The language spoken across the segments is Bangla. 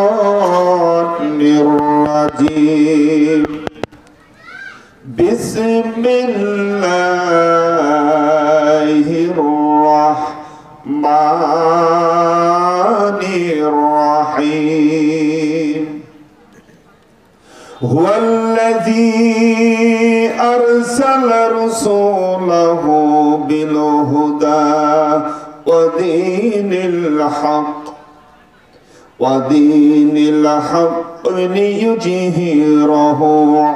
الشيطان الرجيم بسم الله الرحمن الرحيم هو الذي أرسل رسوله بالهدى ودين الحق ليظهره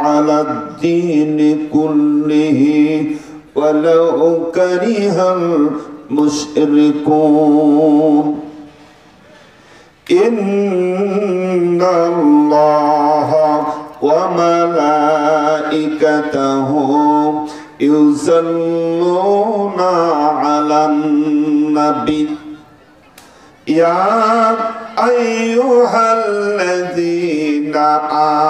على الدين كله ولو كره المشركون إن الله وملائكته يصلون على النبي يا أيها الذين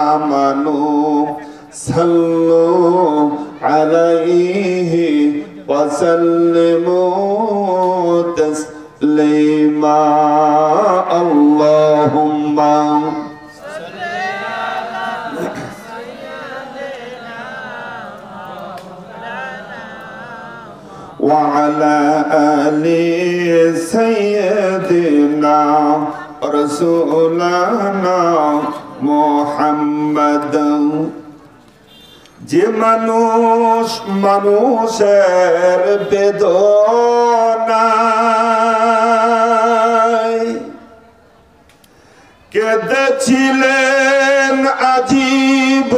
آمنوا صلوا عليه وسلموا تسليما اللهم صل على سيدنا مولانا وعلى آل سيدنا رسولنا محمد যে মানুষ মানুষের বেদনায় কেঁদেছিলেন আজীবন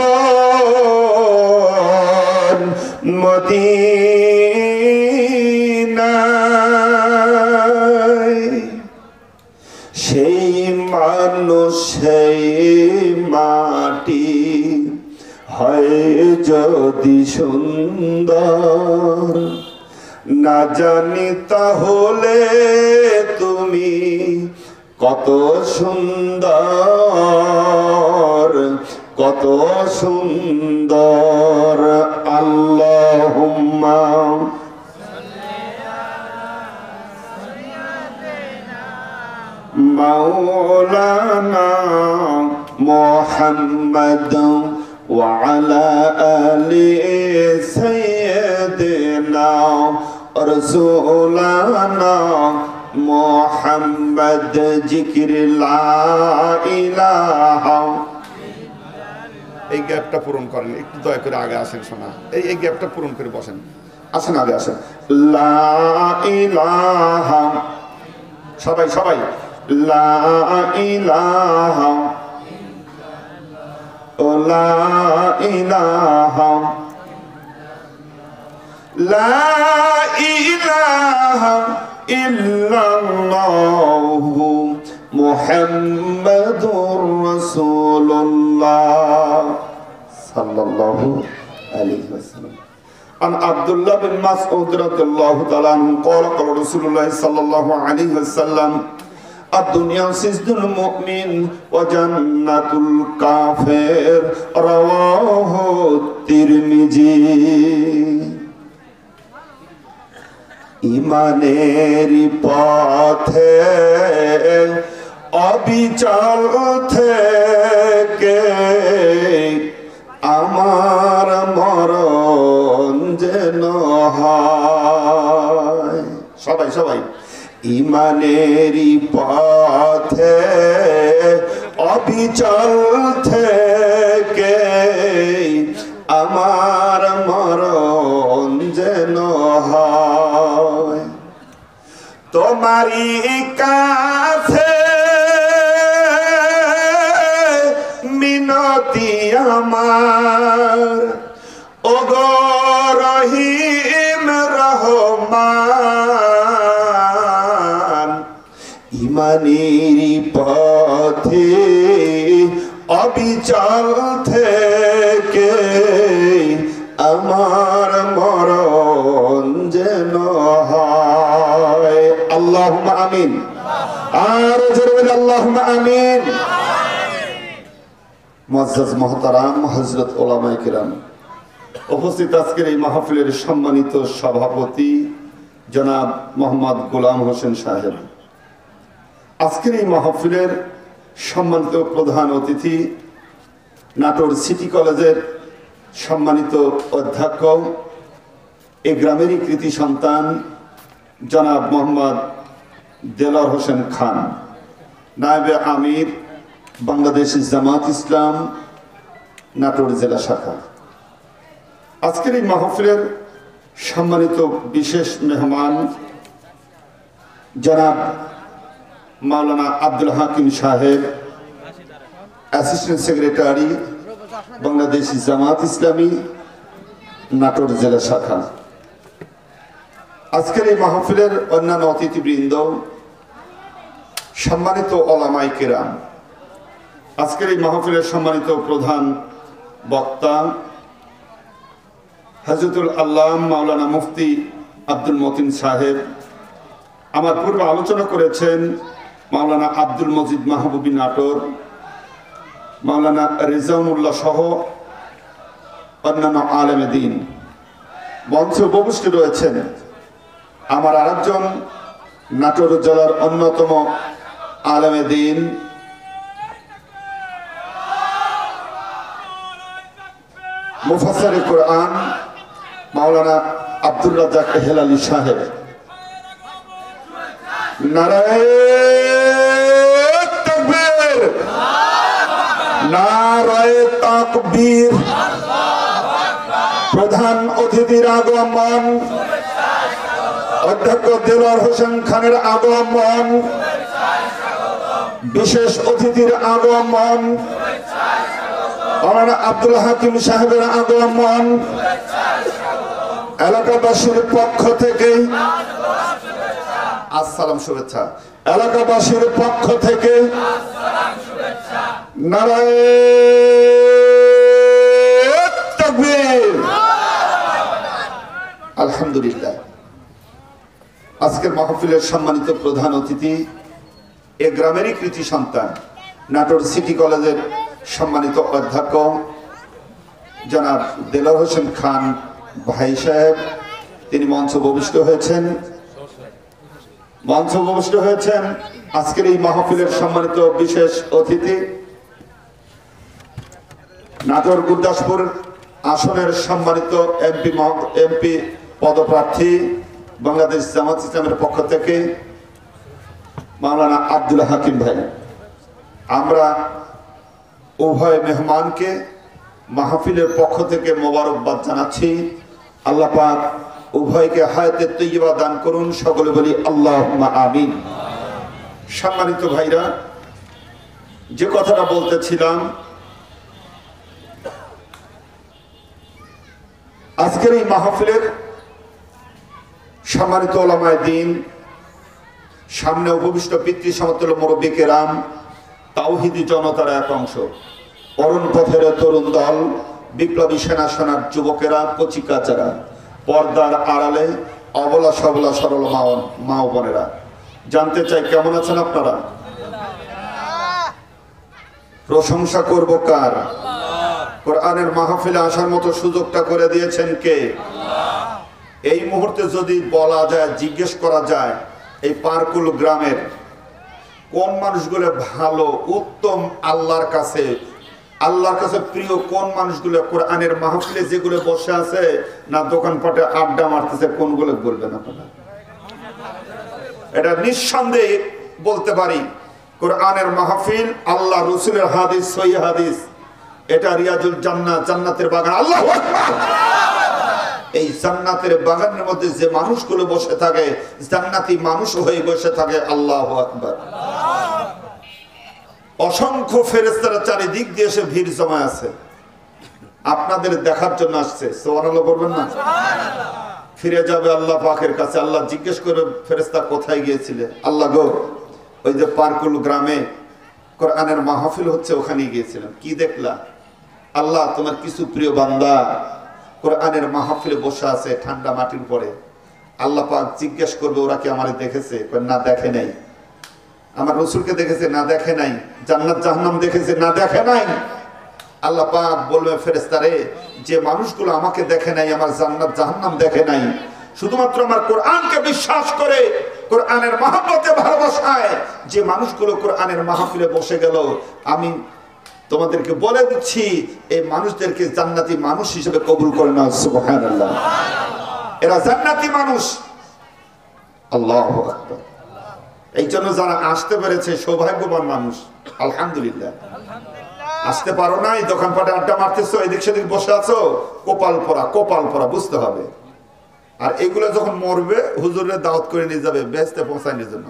মদিনায় সেই মানুষ সেই মাটি হয় যদি সুন্দর না জানি তাহলে তুমি কত সুন্দর কত সুন্দর আল্লাহুম্মা مولانا محمد وعلى آل سيدنا رسولنا محمد ذكر لا إله এই গ্যাপটা পূরণ করেন একটু দয়া করে আগে আসেন শোনা এই গ্যাপটা পূরণ করে বসেন আসেন আগে আসেন লা ইলাহা সবাই লা ইলাহা লা ইলাহা লা ইলাহা ইল্লাল্লাহু মুহাম্মাদুর রাসূলুল্লাহ সাল্লাল্লাহু আলাইহি ওয়াসাল্লাম عن عبد الله بن مسعود رضي الله تعالى عنه قال قال رسول الله صلى الله عليه وسلم الدنيا سجن المؤمن وجنة الكافر رواه الترمذي ইমানের পথে অবিচল থেকে আমার মরণ যেন হয় সবাই ইমানের পথে অবিচল থেকে আমার মরণ যেন হয় তোমারই কাছে মিনতি আমার ওগো রহিম রহমান ইমানের পথে অবিচল থেকে আমার মরণ যেন হয় আল্লাহুম্মা আমিন আর জোরে বলে আল্লাহুম্মা আমিন মুআজ্জাজ মুহতারাম হযরত উলামায়ে কিরাম উপস্থিত আজকের এই মাহফিলের সম্মানিত সভাপতি জনাব মোহাম্মদ গোলাম হোসেন সাহেব, আজকের এই মাহফিলের সম্মানিত প্রধান অতিথি নাটোর সিটি কলেজের সম্মানিত অধ্যক্ষ, এই গ্রামেরই কৃতি সন্তান জনাব মোহাম্মদ দেলোয়ার হোসেন খান, নায়েবে আমির বাংলাদেশ জামাত ইসলাম নাটোর জেলা শাখা। আজকের এই মাহফিলের সম্মানিত বিশেষ মেহমান জনাব মাওলানা আব্দুল হাকিম সাহেব, অ্যাসিস্ট্যান্ট সেক্রেটারি বাংলাদেশ জামাত ইসলামী নাটোর জেলা শাখা। আজকের এই মাহফিলের অন্যান্য অতিথিবৃন্দ, সম্মানিত ওলামায়ে কেরাম, আজকের এই মাহফিলের সম্মানিত প্রধান বক্তা হযরতুল আল্লামা মাওলানা মুফতি আব্দুল মতিন সাহেব, আমার পূর্বে আলোচনা করেছেন মাওলানা আব্দুল মজিদ মাহবুবী নাটোর, মাওলানা রেজাউনুল্লাহ সহ অন্যান্য আলেমে দ্বীন। মঞ্চে উপবিষ্ট রয়েছেন আমার আরেকজন নাটোর জেলার অন্যতম আলেমে দ্বীন মুফাসসিরে কোরআন মাওলানা আব্দুর রাজ্জাক হেলালি সাহেব। নারায়ে তাকবীর, নারায়ে তাকবীর। প্রধান অতিথির আগমন, অধ্যক্ষ দেলোয়ার হোসেন খানের আগমন, বিশেষ অতিথির আগমন, মাওলানা আব্দুল হাকিম সাহেবের আগমন, এলাকাবাসীর পক্ষ থেকে আসসালাম শুভেচ্ছা, এলাকাবাসীর পক্ষ থেকে নারায়ে তাকবীর। আলহামদুলিল্লাহ। আজকের মাহফিলের সম্মানিত প্রধান অতিথি এ গ্রামেরই কৃতি সন্তান নাটোর সিটি কলেজের সম্মানিত অধ্যক্ষ জনাব দেলোয়ার হোসেন খান ভাই সাহেব, তিনি মঞ্চ উপবিষ্ট হয়েছেন। আজকের এই মাহফিলের সম্মানিত বিশেষ অতিথি নাটোর গুরদাসপুর আসনের সম্মানিত এমপি পদপ্রার্থী বাংলাদেশ জামাত ইসলামের পক্ষ থেকে মাওলানা আব্দুল হাকিম ভাই। আমরা উভয় মেহমানকে মাহফিলের পক্ষ থেকে মোবারকবাদ জানাচ্ছি। আল্লাহ পাক উভয়কে হায়াতে তৈয়বা দান করুন, সকলে বলি আল্লাহুম্মা আমিন। সম্মানিত ভাইরা, যে কথাটা বলতেছিলাম, আজকের এই মাহফিলের সম্মানিত ওলামায়ে দ্বীন, সামনে উপবিষ্ট পিতৃ সমতুল্য মুরব্বী কেরাম, তাওহীদি জনতার এক অংশ, অরুণ পথের তরুণ দল, বিপ্লবী সেনার যুবকেরা, কচিকাচারা, পর্দার আড়ালে অবলা সবলা সরল মা ও বোনেরা, জানতে চাই কেমন আছেন আপনারা? প্রশংসা করব কার? কোরআনের মাহফিলে আসার মতো সুযোগটা করে দিয়েছেন কে? এই মুহূর্তে যদি বলা যায়, জিজ্ঞেস করা যায়, এই পারকুল গ্রামের কোন মানুষগুলো ভালো, উত্তম, আল্লাহর কাছে প্রিয় কোন মানুষগুলো কোরআনের মাহফিলে যেগুলো বসে আছে না দোকানপাটে আড্ডা মারতেছে, কোনগুলো বলবেন আপনারা? এটা নিঃসন্দেহে বলতে পারি কোরআনের মাহফিল, আল্লাহ রসুলের হাদিস, সহিহ হাদিস, এটা রিয়াজুল জান্নাত, জান্নাতের বাগান। আল্লাহু আকবার। এই জান্নাতের বাগানের মধ্যে যে মানুষগুলো বসে থাকে, জান্নাতি মানুষ হয়ে বসে থাকে। আল্লাহু আকবার। অসংখ্য ফেরেশতারা চারিদিক দিয়ে এসে ভিড় জমা আছে, আপনাদের দেখার জন্য আসছে। সুবহানাল্লাহ বলবেন না? ফিরে যাবে আল্লাহ পাকের কাছে। আল্লাহ জিজ্ঞেস করে, ফেরেশতা কোথায় গিয়েছিলে? আল্লাহ গো, ওই যে পারকুল গ্রামে কোরআনের মাহফিল হচ্ছে, ওখানে গিয়েছিলাম। কি দেখলা? আল্লাহ, তোমার কিছু প্রিয় বান্দা কোরআনের মাহফিলে বসে আছে ঠান্ডা মাটির উপরে। আল্লাহ পাক জিজ্ঞেস করবে, ওরা কি আমারে দেখেছে? না, দেখে নাই। আমার রসুলকে দেখেছে? না, দেখে নাই। জান্নাত জাহান্নাম দেখেছে? না, দেখে নাই। আল্লাহ পাক বলবে, ফেরেশতারে, যে মানুষগুলো আমাকে দেখে নাই, আমার জান্নাত জাহান্নাম দেখে নাই, শুধুমাত্র আমার কোরআনকে বিশ্বাস করে কোরআনের মহব্বতে ভালোবাসায় যে মানুষগুলো কোরআনের মাহফিলে বসে গেল, আমি তোমাদেরকে বলে দিচ্ছি এই মানুষদেরকে জান্নাতি মানুষ হিসেবে কবুল করে নাও। সুবহানাল্লাহ, এরা জান্নাতি মানুষ। আল্লাহু আকবার। এই জন্য যারা আসতে পেরেছে সৌভাগ্যবান মানুষ, আলহামদুলিল্লাহ। আসতে পারো না, এই দোকানপাটে আড্ডা মারতেছো, এদিক সেদিক বসে আছো, কপাল পরা বুঝতে হবে। আর এগুলো যখন মরবে হুজুরের দাওয়াত করে নিয়ে যাবে বেহেশতে পৌঁছানোর জন্য।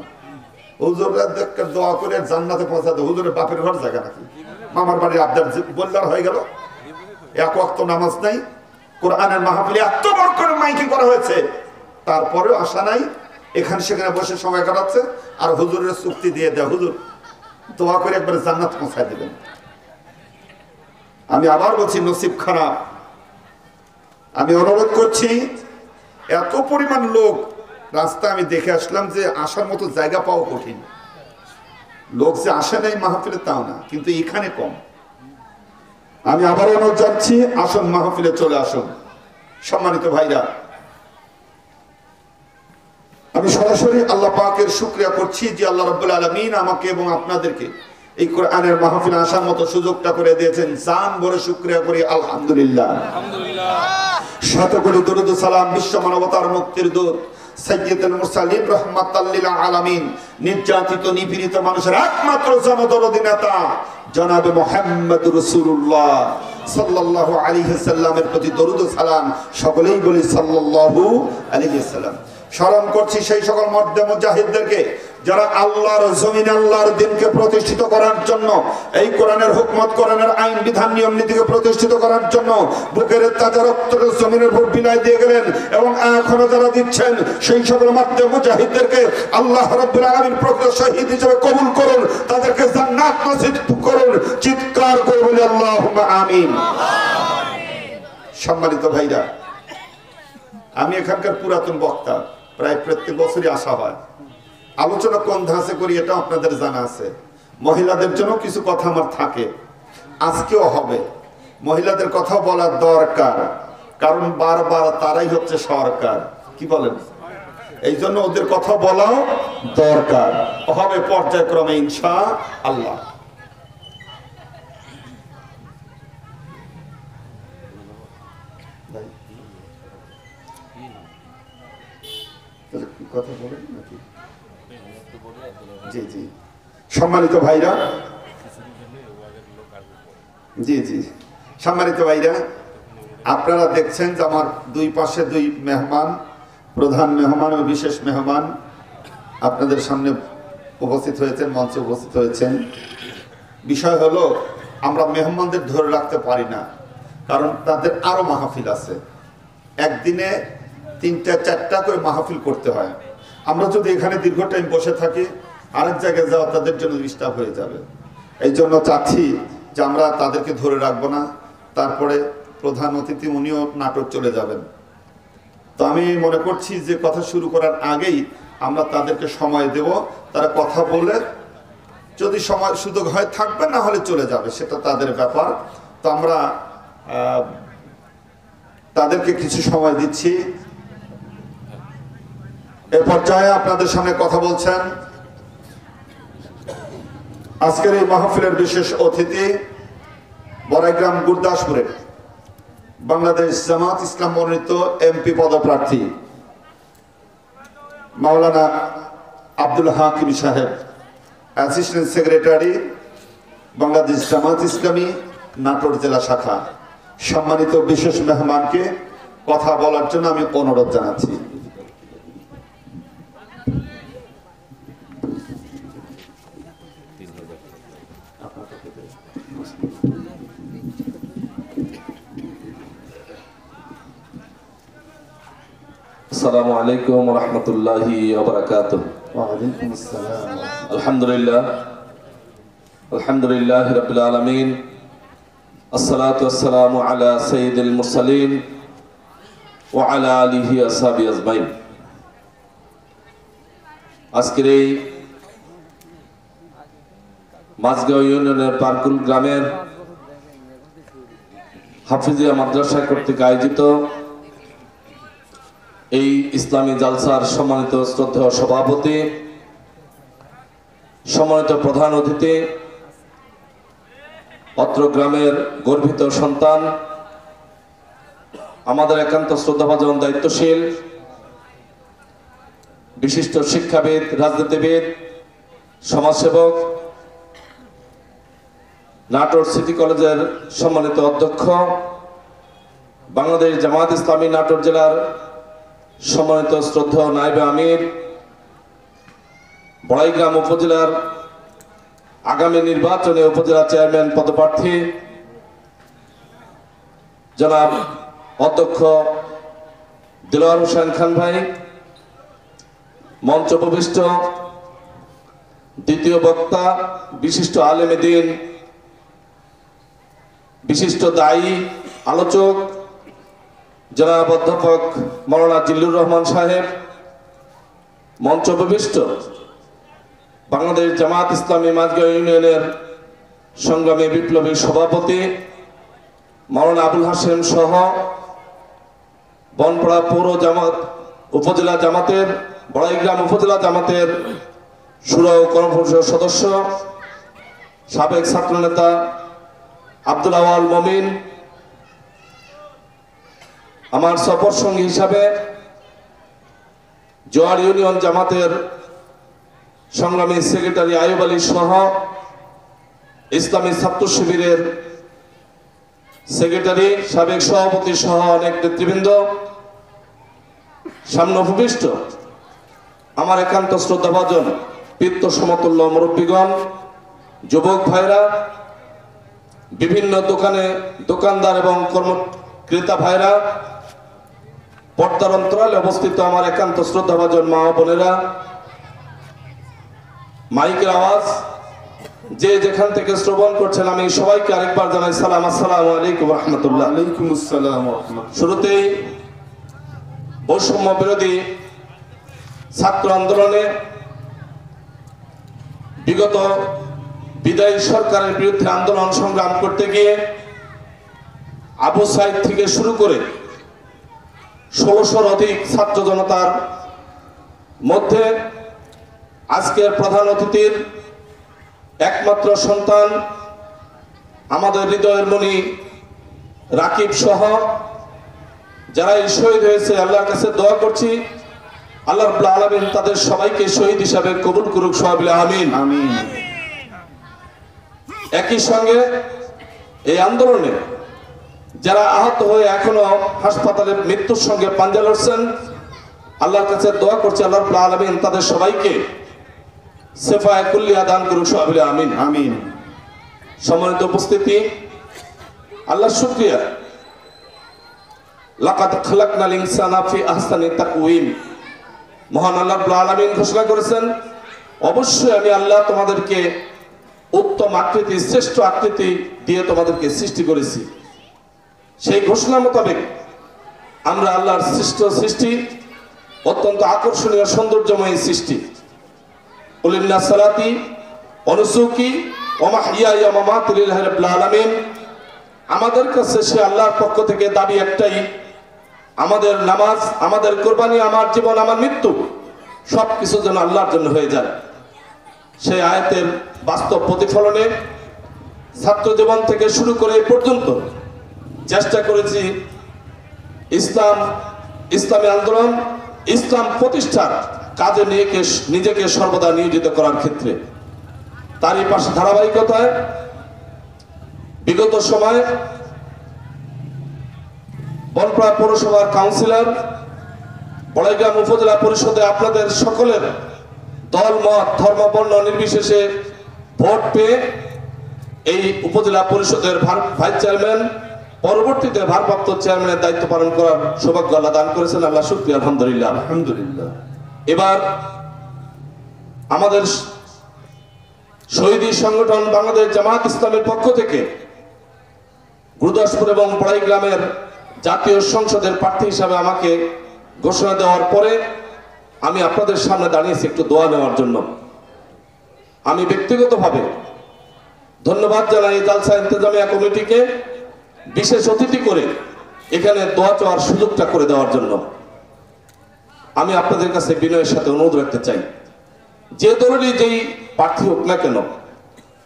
হুজুরের দোয়া করে জান্নাতে পৌঁছাতে, হুজুরের বাপের ঘর জায়গা নাকি, মামার বাড়ির আবদার বললার হয়ে গেল। এক ওয়াক্ত নামাজ নাই, কোরআনের মাহফিলে এত বড় করে মাইকিং করা হয়েছে, তারপরেও আশা নাই, এখানে সেখানে বসে সময় কাটাচ্ছে। আর হুজুরের চুক্তি দিয়ে দেয়, হুজুর দোয়া করে একবার জান্নাত পৌঁছায় দেবেন। আমি আবার বলছি, নসিব খারাপ। আমি অনুরোধ করছি, এত পরিমাণ লোক রাস্তা আমি দেখে আসলাম যে আসার মতো জায়গা পাওয়া কঠিন। লোক যে আসে নাই মাহফিলে তাও না, কিন্তু এখানে কম। আমি আবার অনুরোধ যাচ্ছি, আসুন মাহফিলে চলে আসুন। সম্মানিত ভাইরা, আমি সরাসরি আল্লাহ পাকের শুকরিয়া করছি যে আল্লাহ রাব্বুল আলামিন আমাকে এবং আপনাদেরকে এই কোরআনের মাহফিলে আসার মতো সুযোগটা করে দিয়েছেন। জান ভরে শুকরিয়া করি আলহামদুলিল্লাহ। শত কোটি দরুদ সালাম বিশ্ব মানবতার মুক্তির দূত সাইয়্যিদুল মুরসালিন রাহমাতাল লিল আলামিন, নির্যাতিত নিপীড়িত মানুষের একমাত্র জনদরদী নেতা জনাবে মুহাম্মদুর রাসূলুল্লাহ সাল্লাল্লাহু আলাইহি সাল্লামের প্রতি দরুদ ও সালাম। সকলেই বলি সাল্লাল্লাহু আলাইহি সাল্লাম। স্মরণ করছি সেই সকল মর্দে মুজাহিদদেরকে যারা আল্লাহর জমিনে আল্লাহর দ্বীনকে প্রতিষ্ঠিত করার জন্য, এই কোরআনের হুকমত, কোরআনের আইন বিধান নিয়ম নীতিকে প্রতিষ্ঠিত করার জন্য বুকের তাজা রক্তের জমিনের উপর বিলাই দিয়ে গেলেন এবং এখনো যারা দিচ্ছেন, সেই সকল মর্দে মুজাহিদদেরকে আল্লাহ রাব্বুল আলামিন প্রকৃত শহীদ হিসেবে কবুল করুন, তাদেরকে জান্নাত নসিব করুন। চিৎকার করে বলি আল্লাহুম্মা আমিন। সম্মানিত ভাইরা, আমি এখানকার পুরাতন বক্তা, প্রায় প্রত্যেক বছরই আসা হয়। আলোচনা কোন ধাঁচে করি এটা আপনাদের জানা আছে। মহিলাদের জন্য কিছু কথা আমার থাকে, আজকেও হবে। মহিলাদের কথা বলার দরকার, কারণ বারবার তারাই হচ্ছে সরকার, কি বলেন? এই জন্য ওদের কথা বলাও দরকার, হবে পর্যায়ক্রমে ইনশাআল্লাহ। কথা বলেন নাকি? জি জি, সম্মানিত ভাইরা, জি জি, সম্মানিত ভাইরা, আপনারা দেখছেন যে আমার দুই পাশে দুই মেহমান, প্রধান মেহমান ও বিশেষ মেহমান আপনাদের সামনে উপস্থিত হয়েছেন, মঞ্চে উপস্থিত হয়েছেন। বিষয় হলো, আমরা মেহমানদের ধরে রাখতে পারি না, কারণ তাদের আরো মাহফিল আছে। একদিনে 3টা-4টা করে মাহফিল করতে হয়। আমরা যদি এখানে দীর্ঘ টাইম বসে থাকি, আরেক জায়গায় যাওয়া তাদের জন্য ডিস্টার্ব হয়ে যাবে। এই জন্য চাচ্ছি যে আমরা তাদেরকে ধরে রাখবো না। তারপরে প্রধান অতিথি উনিও নাটক চলে যাবেন। তো আমি মনে করছি যে কথা শুরু করার আগেই আমরা তাদেরকে সময় দেব, তারা কথা বলে যদি সময় সুযোগ হয় থাকবে, না হলে চলে যাবে, সেটা তাদের ব্যাপার। তো আমরা তাদেরকে কিছু সময় দিচ্ছি। এ পর্যায়ে আপনাদের সামনে কথা বলছেন আজকের এই মাহফিলের বিশেষ অতিথি, বড়াইগ্রাম গুরদাসপুরের বাংলাদেশ জামাত ইসলাম মনোনীত এমপি পদপ্রার্থী মাওলানা আব্দুল হাকিম সাহেব, অ্যাসিস্ট্যান্ট সেক্রেটারি, বাংলাদেশ জামাত ইসলামী নাটোর জেলা শাখা। সম্মানিত বিশেষ মেহমানকে কথা বলার জন্য আমি অনুরোধ জানাচ্ছি। আসসালামু আলাইকুম ওয়া রাহমাতুল্লাহি ওয়া বারাকাতুহু। ওয়া আলাইকুম আসসালাম। আলহামদুলিল্লাহি রাব্বিল আলামিন, আসসালাতু ওয়াসসালামু আলা সাইয়্যিদিল মুরসালিন ওয়া আলা আলিহি ওয়া আসহাবিহি আজমাইন। আজকের এই মাঝগাঁও ইউনিয়নের পারকুল গ্রামের হাফিজিয়া মাদ্রাসা কর্তৃক আয়োজিত এই ইসলামী জালসার সম্মানিত শ্রদ্ধেয় সভাপতি, সম্মানিত প্রধান অতিথি, অত্র গ্রামের গর্বিত সন্তান, আমাদের একান্ত শ্রদ্ধাভাজন দায়িত্বশীল বিশিষ্ট শিক্ষাবিদ, রাজনীতিবিদ, সমাজসেবক, নাটোর সিটি কলেজের সম্মানিত অধ্যক্ষ, বাংলাদেশ জামায়াত ইসলামী নাটোর জেলার সম্মানিত শ্রদ্ধেয় নায়েবে আমির, বড়াইগ্রাম উপজেলার আগামী নির্বাচনে উপজেলা চেয়ারম্যান পদপ্রার্থী জনাব অধ্যক্ষ দিলওয়ার হোসেন খান ভাই, মঞ্চ উপবিষ্ট দ্বিতীয় বক্তা, বিশিষ্ট আলেম দ্বীন, বিশিষ্ট দায়ী আলোচক জনাব অধ্যাপক মাওলানা জিল্লুর রহমান সাহেব, মঞ্চ উপবিষ্ট বাংলাদেশ জামায়াত ইসলামী মাঝগাঁও ইউনিয়নের সংগ্রামী বিপ্লবী সভাপতি মাওলানা আবুল হাশেম সহ বনপাড়া পৌর জামাত উপজেলা জামাতের, বড়াইগ্রাম উপজেলা জামাতের শুরা ও কর্মপরিষদ সদস্য, সাবেক ছাত্রনেতা আব্দুল আওয়াল মমিন, আমার সফর সঙ্গী হিসাবে জোয়ার ইউনিয়ন জামাতের সংগ্রামী সেক্রেটারি আয়ুব আলী সহ ইসলামী ছাত্র শিবিরের সেক্রেটারি, সাবেক সভাপতি সহ অনেক নেতৃবৃন্দ, সামনে উপবিষ্ট আমার একান্ত শ্রদ্ধাভাজন পিতৃ সমতুল্য মুরব্বীগণ, যুবক ভাইরা, বিভিন্ন দোকানদার এবং কর্মক্রেতা ভাইরা, পর্দার অন্তরালে অবস্থিত আমার একান্ত শ্রদ্ধাভাজন মা ও বোনেরা, মাইকের আওয়াজ যে যেখান থেকে শ্রবণ করছেন আমি সবাইকে আরেকবার জানাই সালাম, আসসালামু আলাইকুম ওয়া রাহমাতুল্লাহ। ওয়ালাইকুম আসসালাম ওয়া রাহমাতুল্লাহ। শুরুতেই বৈষম্য বিরোধী ছাত্র আন্দোলনে বিগত বিদায়ী সরকারের বিরুদ্ধে আন্দোলন সংগ্রাম করতে গিয়ে আবু সাইদ থেকে শুরু করে ১৬০০-র অধিক ছাত্র জনতার মধ্যে আজকের প্রধান অতিথির একমাত্র সন্তান, আমাদের হৃদয়ের মণি রাকিব সহ যারা এই শহীদ হয়েছে, আল্লাহর কাছে দোয়া করছি আল্লাহ রাব্বুল আলামিন তাদের সবাইকে শহীদ হিসাবে কবুল করুক, সবাই বলে আমিন। আমিন। একই সঙ্গে এই আন্দোলনে যারা আহত হয়ে এখনো হাসপাতালে মৃত্যুর সঙ্গে পাঞ্জা লড়ছেন, আল্লাহর কাছে দোয়া করছি আল্লাহ রাব্বুল আলামিন তাদের সবাইকে সেফায়ে কুল্লিয়া দান করুক, সবাই বলে আমিন। আমিন। সম্মানিত উপস্থিতি, আল্লাহর শুকরিয়া, লাকাদ খালাকনাল ইনসানা ফি আহসানি তাকওয়িম, মহান আল্লাহ রাব্বুল আলামিন ঘোষণা করেছেন অবশ্যই আমি আল্লাহ তোমাদেরকে উত্তম আকৃতি, শ্রেষ্ঠ আকৃতি দিয়ে তোমাদেরকে সৃষ্টি করেছি। সেই ঘোষণা মোতাবেক আমরা আল্লাহর সৃষ্টি অত্যন্ত আকর্ষণীয় সৌন্দর্যময় সৃষ্টি। কুল ইন্না সালাতি ওয়া নুসুকি ওয়া মাহইয়ায়া ওয়া মামাতি লিল্লাহি রাব্বিল আলামিন, আমাদের কাছে সে আল্লাহর পক্ষ থেকে দাবি একটাই, আমাদের নামাজ, আমাদের কোরবানি, আমার জীবন, আমার মৃত্যু সবকিছু যেন আল্লাহর জন্য হয়ে যায়। সেই আয়াতের বাস্তব প্রতিফলনে ছাত্র জীবন থেকে শুরু করে এই পর্যন্ত চেষ্টা করেছি ইসলামী আন্দোলন, ইসলাম প্রতিষ্ঠার কাজে নিজেকে সর্বদা নিয়োজিত করার ক্ষেত্রে। তারই পাশে ধারাবাহিকতায় বিগত সময়ে বনপাড়া পৌরসভার কাউন্সিলর, বড়াইগ্রাম উপজেলা পরিষদে আপনাদের সকলের দল মত ধর্ম বর্ণ নির্বিশেষে ভোট পেয়ে এই উপজেলা পরিষদের ভাইস চেয়ারম্যান, পরবর্তীতে ভারপ্রাপ্ত চেয়ারম্যানের দায়িত্ব পালন করার সৌভাগ্য আল্লাহ দান করেছেন। আল্লাহ শুকরিয়া, আলহামদুলিল্লাহ। আলহামদুলিল্লাহ। এবার আমাদের শহীদী সংগঠন বাংলাদেশ জামায়াত ইসলামের পক্ষ থেকে গুরুদাসপুর এবং বড়াইগ্রামের জাতীয় সংসদের প্রার্থী হিসাবে আমাকে ঘোষণা দেওয়ার পরে আমি আপনাদের সামনে দাঁড়িয়েছি একটু দোয়া নেওয়ার জন্য। আমি ব্যক্তিগতভাবে ধন্যবাদ জানাই জালসা ইন্তেজামিয়া কমিটিকে বিশেষ অতিথি করে এখানে দোয়া চাওয়ার সুযোগটা করে দেওয়ার জন্য। আমি আপনাদের কাছে বিনয়ের সাথে অনুরোধ রাখতে চাই, যে দলেরই যেই প্রার্থী হোক না কেন,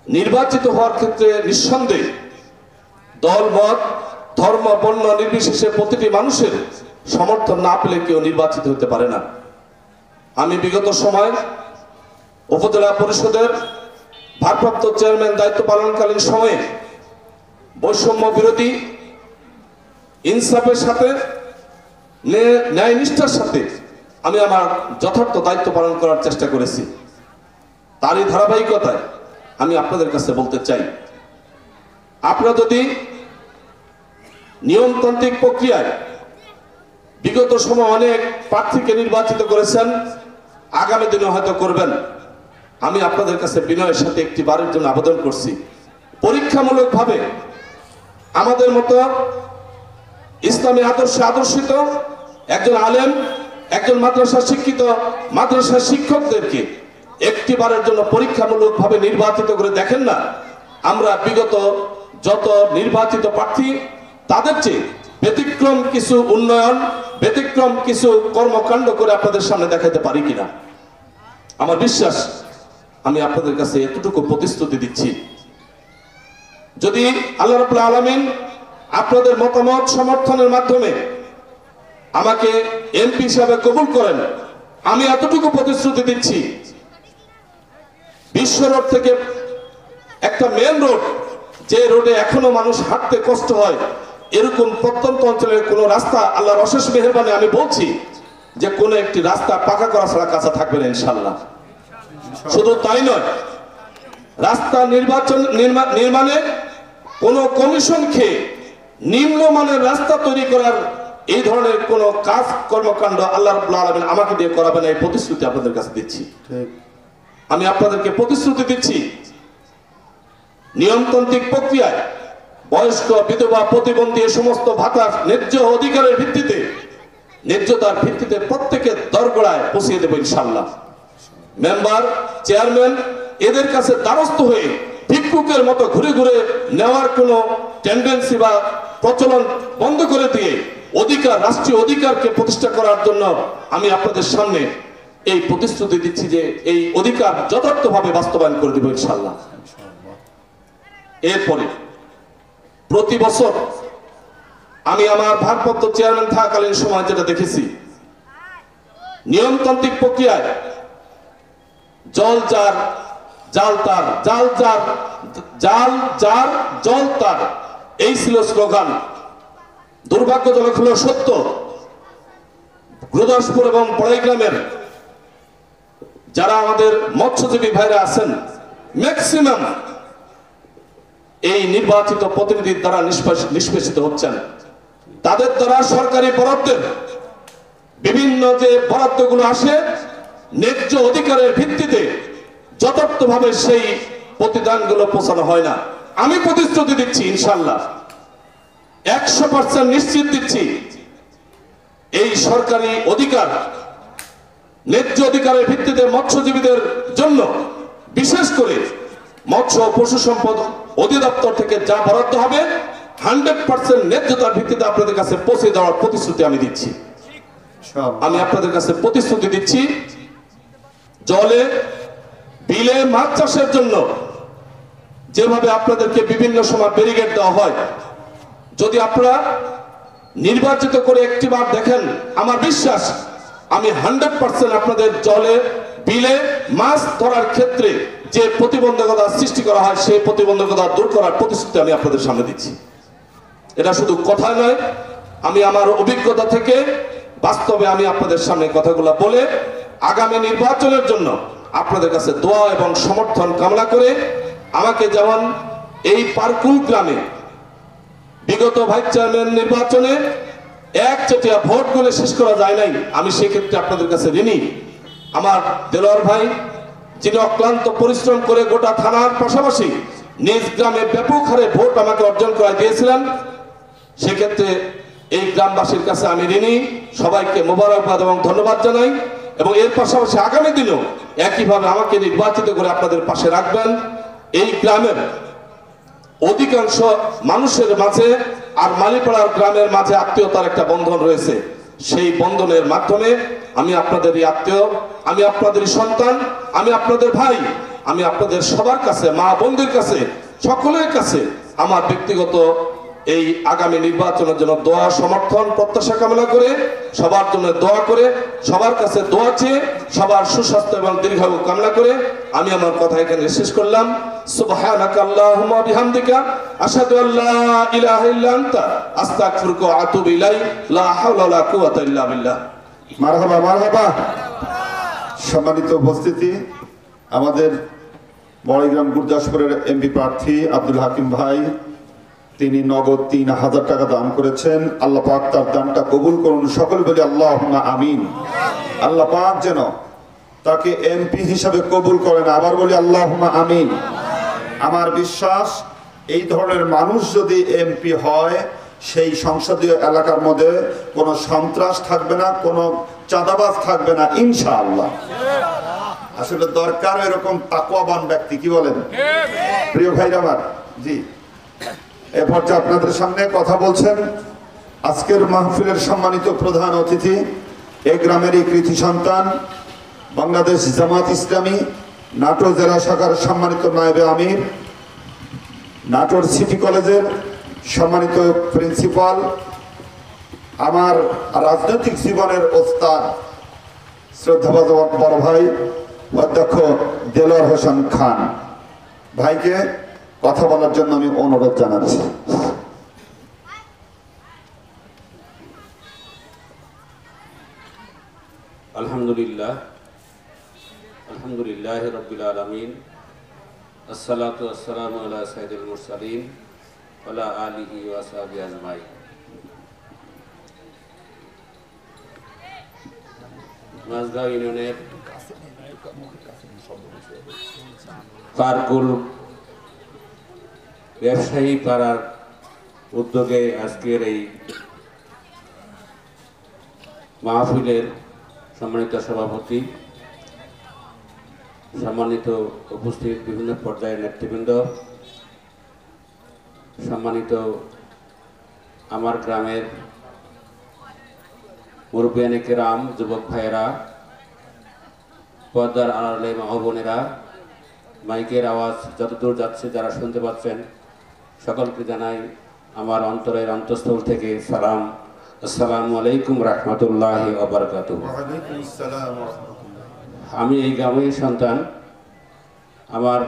নির্বাচিত হওয়ার ক্ষেত্রে নিঃসন্দেহে দল মত ধর্ম বর্ণ নির্বিশেষে প্রতিটি মানুষের সমর্থন না পেলে কেউ নির্বাচিত হতে পারে না। আমি বিগত সময় উপজেলা পরিষদের ভারপ্রাপ্ত চেয়ারম্যান দায়িত্ব পালনকালীন সময়ে বৈষম্য বিরোধী, ইনসাফের সাথে, ন্যায় নিষ্ঠার সাথে আমি আমার যথার্থ দায়িত্ব পালন করার চেষ্টা করেছি। তারই ধারাবাহিকতায় আমি আপনাদের কাছে বলতে চাই, আপনারা যদি নিয়মতান্ত্রিক প্রক্রিয়ায় বিগত সময় অনেক প্রার্থীকে নির্বাচিত করেছেন, আগামী দিনে হয়তো করবেন, আমি আপনাদের কাছে বিনয়ের সাথে একটি বারের জন্য আবেদন করছি, পরীক্ষামূলকভাবে আমাদের মতো ইসলামী আদর্শে আদর্শিত একজন আলেম, একজন মাদ্রাসা শিক্ষিত মাদ্রাসা শিক্ষকদেরকে একটি বারের জন্য পরীক্ষামূলকভাবে নির্বাচিত করে দেখেন না। আমরা বিগত যত নির্বাচিত প্রার্থী তাদের চেয়ে ব্যতিক্রম কিছু উন্নয়ন, ব্যতিক্রম কিছু কর্মকাণ্ড করে আপনাদের সামনে দেখাতে পারি কিনা। আমার বিশ্বাস, আমি আপনাদের কাছে এতটুকু প্রতিশ্রুতি দিচ্ছি, যদি আল্লাহ রাব্বুল আলামিন আপনাদের মতামত সমর্থনের মাধ্যমে আমাকে এমপি হিসাবে কবুল করেন, আমি এতটুকু প্রতিশ্রুতি দিচ্ছি, বিশ্ব রোড থেকে একটা মেন রোড, যে রোডে এখনো মানুষ হাঁটতে কষ্ট হয়, এরকম প্রত্যন্ত অঞ্চলের কোন রাস্তা আল্লাহর অশেষ মেহেরবানি আমি বলছি যে কোন একটি রাস্তা পাকা করা ছাড়া কাঁচা থাকবে না ইনশাআল্লাহ। শুধু তাই নয়, রাস্তা নির্মাণে কোন কমিশন খেয়ে নিম্নমানের রাস্তা তৈরি করার এই ধরনের কোন কাজ কর্মকাণ্ড আল্লাহ রাব্বুল আলামিন আমাকে দিয়ে করাবেন, এই প্রতিশ্রুতি আপনাদের কাছে দিচ্ছি। আমি আপনাদেরকে প্রতিশ্রুতি দিচ্ছি, নিয়মতান্ত্রিক প্রক্রিয়ায় বয়স্ক, বিধবা, প্রতিবন্ধী এ সমস্ত ভাতার ন্যায্য অধিকারের ভিত্তিতে, ন্যায্যতার ভিত্তিতে প্রত্যেকের দরগড়ায় পৌঁছিয়ে দেব ইনশাআল্লাহ। মেম্বার, চেয়ারম্যান এদের কাছে দ্বারস্থ হয়ে ভিক্ষুকের মতো ঘুরে ঘুরে নেওয়ার কোনো টেন্ডেন্সি বা প্রচলন বন্ধ করে দিয়ে অধিকার, রাষ্ট্রীয় অধিকারকে প্রতিষ্ঠা করার জন্য আমি আপনাদের সামনে এই প্রতিশ্রুতি দিচ্ছি যে এই অধিকার যথার্থভাবে বাস্তবায়ন করে দেব ইনশাআল্লাহ। এরপরে প্রতি বছর আমি আমার ভারপ্রাপ্ত চেয়ারম্যান থাকাকালীন সময় যেটা দেখেছি, নিয়মতান্ত্রিক প্রক্রিয়ায় জল যার জাল তার, জাল যার জাল যার জল তার, এই ছিল স্লোগান। দুর্ভাগ্যজনক হলো সত্য, গুরুদাসপুর এবং বড়াইগ্রামের যারা আমাদের মৎস্যজীবী ভাইরা আছেন, ম্যাক্সিমাম এই নির্বাচিত প্রতিনিধির দ্বারা নিষ্পেষিত হচ্ছেন। তাদের দ্বারা সরকারি বরাদ্দের বিভিন্ন যে বরাদ্দগুলো আসে, ন্যায্য অধিকারের ভিত্তিতে যথার্থভাবে সেই প্রতিদানগুলো পৌঁছানো হয় না। আমি প্রতিশ্রুতি দিচ্ছি ইনশাআল্লাহ, 100% নিশ্চিত দিচ্ছি, এই সরকারি অধিকার, ন্যায্য অধিকারের ভিত্তিতে মৎস্যজীবীদের জন্য, বিশেষ করে মৎস্য ও পশু সম্পদ অধিদপ্তর থেকে যা বরাদ্দ হবে 100% ন্যায্যতার ভিত্তিতে আপনাদের কাছে পৌঁছে দেওয়ার প্রতিশ্রুতি আমি দিচ্ছি। আমি আপনাদের কাছে প্রতিশ্রুতি দিচ্ছি, জলে বিলে মাছ চাষের জন্য যেভাবে আপনাদেরকে বিভিন্ন সময় ব্যারিকেড দেওয়া হয়, যদি আপনারা নির্বাচিত করে একটিবার দেখেন, আমার বিশ্বাস আমি 100% আপনাদের জলে বিলে মাছ ধরার ক্ষেত্রে যে প্রতিবন্ধকতা সৃষ্টি করা হয় সেই প্রতিবন্ধকতা দূর করার প্রতিশ্রুতি আমি আপনাদের সামনে দিচ্ছি। এটা শুধু কথা নয়, আমি আমার অভিজ্ঞতা থেকে বাস্তবে আমি আপনাদের সামনে কথাগুলো বলে আগামী নির্বাচনের জন্য আপনাদের কাছে দোয়া এবং সমর্থন কামনা করে, আমাকে যেমন এই পারকুল গ্রামে বিগত ভাইস চেয়ারম্যান নির্বাচনে একচেটিয়া ভোট গুলো শেষ করা যায় নাই, আমি সেক্ষেত্রে আপনাদের কাছে ঋণী। আমার দেলোয়ার ভাই, যিনি অক্লান্ত পরিশ্রম করে গোটা থানার পাশাপাশি নিজ গ্রামে ব্যাপক হারে ভোট আমাকে অর্জন করা দিয়েছিলেন, সেক্ষেত্রে এই গ্রামবাসীর কাছে আমি ঋণী। সবাইকে মোবারকবাদ এবং ধন্যবাদ জানাই, এবং এর পাশাপাশি আগামী দিনেও একইভাবে আমাকে নির্বাচিত করে আপনাদের পাশে রাখবেন। এই গ্রামের অধিকাংশ মানুষের মাঝে আর মালিপাড়ার গ্রামের মাঝে আত্মীয়তার একটা বন্ধন রয়েছে। সেই বন্ধনের মাধ্যমে আমি আপনাদেরই আত্মীয়, আমি আপনাদেরই সন্তান, আমি আপনাদের ভাই, আমি আপনাদের সবার কাছে, মা বোনদের কাছে, সকলের কাছে আমার ব্যক্তিগত এই আগামী নির্বাচনের জন্য দোয়া, সমর্থন, প্রত্যাশা কামনা করে, সবার জন্য দোয়া করে, সবার কাছে দোয়া চেয়ে, সবার সুস্বাস্থ্য এবং দীর্ঘায়ু কামনা করে আমি আমার কথা এখানে শেষ করলাম। সুবহানাকা আল্লাহুম্মা বিহামদিকা আশহাদু আল্লা ইলাহা ইল্লা আনতা আস্তাগফিরুকা ওয়া আতুবু ইলাইক। লা হাওলা ওয়ালা কুওয়াতা ইল্লা বিল্লাহ। মারহাবা মারহাবা। সম্মানিত উপস্থিতি, আমাদের বড়গ্রাম গুরদাসপুরের এমপি প্রার্থী আব্দুল হাকিম ভাই, তিনি নগদ ৩,০০০ টাকা দান করেছেন। আল্লাহ পাক তার দানটা কবুল করুন, সকল বলি আল্লাহুম্মা আমিন। আল্লাহ পাক যেন তাকে এমপি হিসাবে কবুল করেন, আবার বলি আল্লাহুম্মা আমিন। আমার বিশ্বাস, এই ধরনের মানুষ যদি এমপি হয়, সেই সংসদীয় এলাকার মধ্যে কোনো সন্ত্রাস থাকবে না, কোনো চাঁদাবাজ থাকবে না, ইনশাআল্লাহ। আসলে দরকার এরকম তাকওয়াবান ব্যক্তি, কি বলেন প্রিয় ভাইরা আমার? জি, এ পর্যায়ে আপনাদের সামনে কথা বলছেন আজকের মাহফিলের সম্মানিত প্রধান অতিথি, এই গ্রামেরই কৃতি সন্তান, বাংলাদেশ জামাত ইসলামী নাটোর জেলা শাখার সম্মানিত নায়েবে আমির, নাটোর সিটি কলেজের সম্মানিত প্রিন্সিপাল, আমার রাজনৈতিক জীবনের ওস্তাদ শ্রদ্ধাভাজন বড় ভাই অধ্যক্ষ দেলোয়ার হোসেন খান ভাইকে কথা বলার জন্য আমি অনুরোধ জানাচ্ছি। আলহামদুলিল্লাহ, আলহামদুলিল্লাহ রাব্বিল আলামিন, আসসালাতু আসসালামু আলা সাইয়্যিদিল মুরসালিন ওয়া আলা আলিহি ওয়া সাহবিহি আজমাইন। মাঝগাঁও ইউনিয়নের পারকুল ব্যবসায়ী পাড়ার উদ্যোগে আজকের এই মাহফিলের সম্মানিত সভাপতি, সম্মানিত উপস্থিত বিভিন্ন পর্যায়ের নেতৃবৃন্দ, সম্মানিত আমার গ্রামের মুরব্বিয়ানে কেরাম, যুবক ভাইয়েরা, পর্দার আড়ালে মা বোনেরা, মাইকের আওয়াজ যতদূর যাচ্ছে যারা শুনতে পাচ্ছেন, সকলকে জানাই আমার অন্তরের অন্তঃস্থল থেকে সালাম। আসসালামু আলাইকুম রাহমাতুল্লাহি ওয়া বারাকাতুহু। আমি এই গ্রামের সন্তান। আমার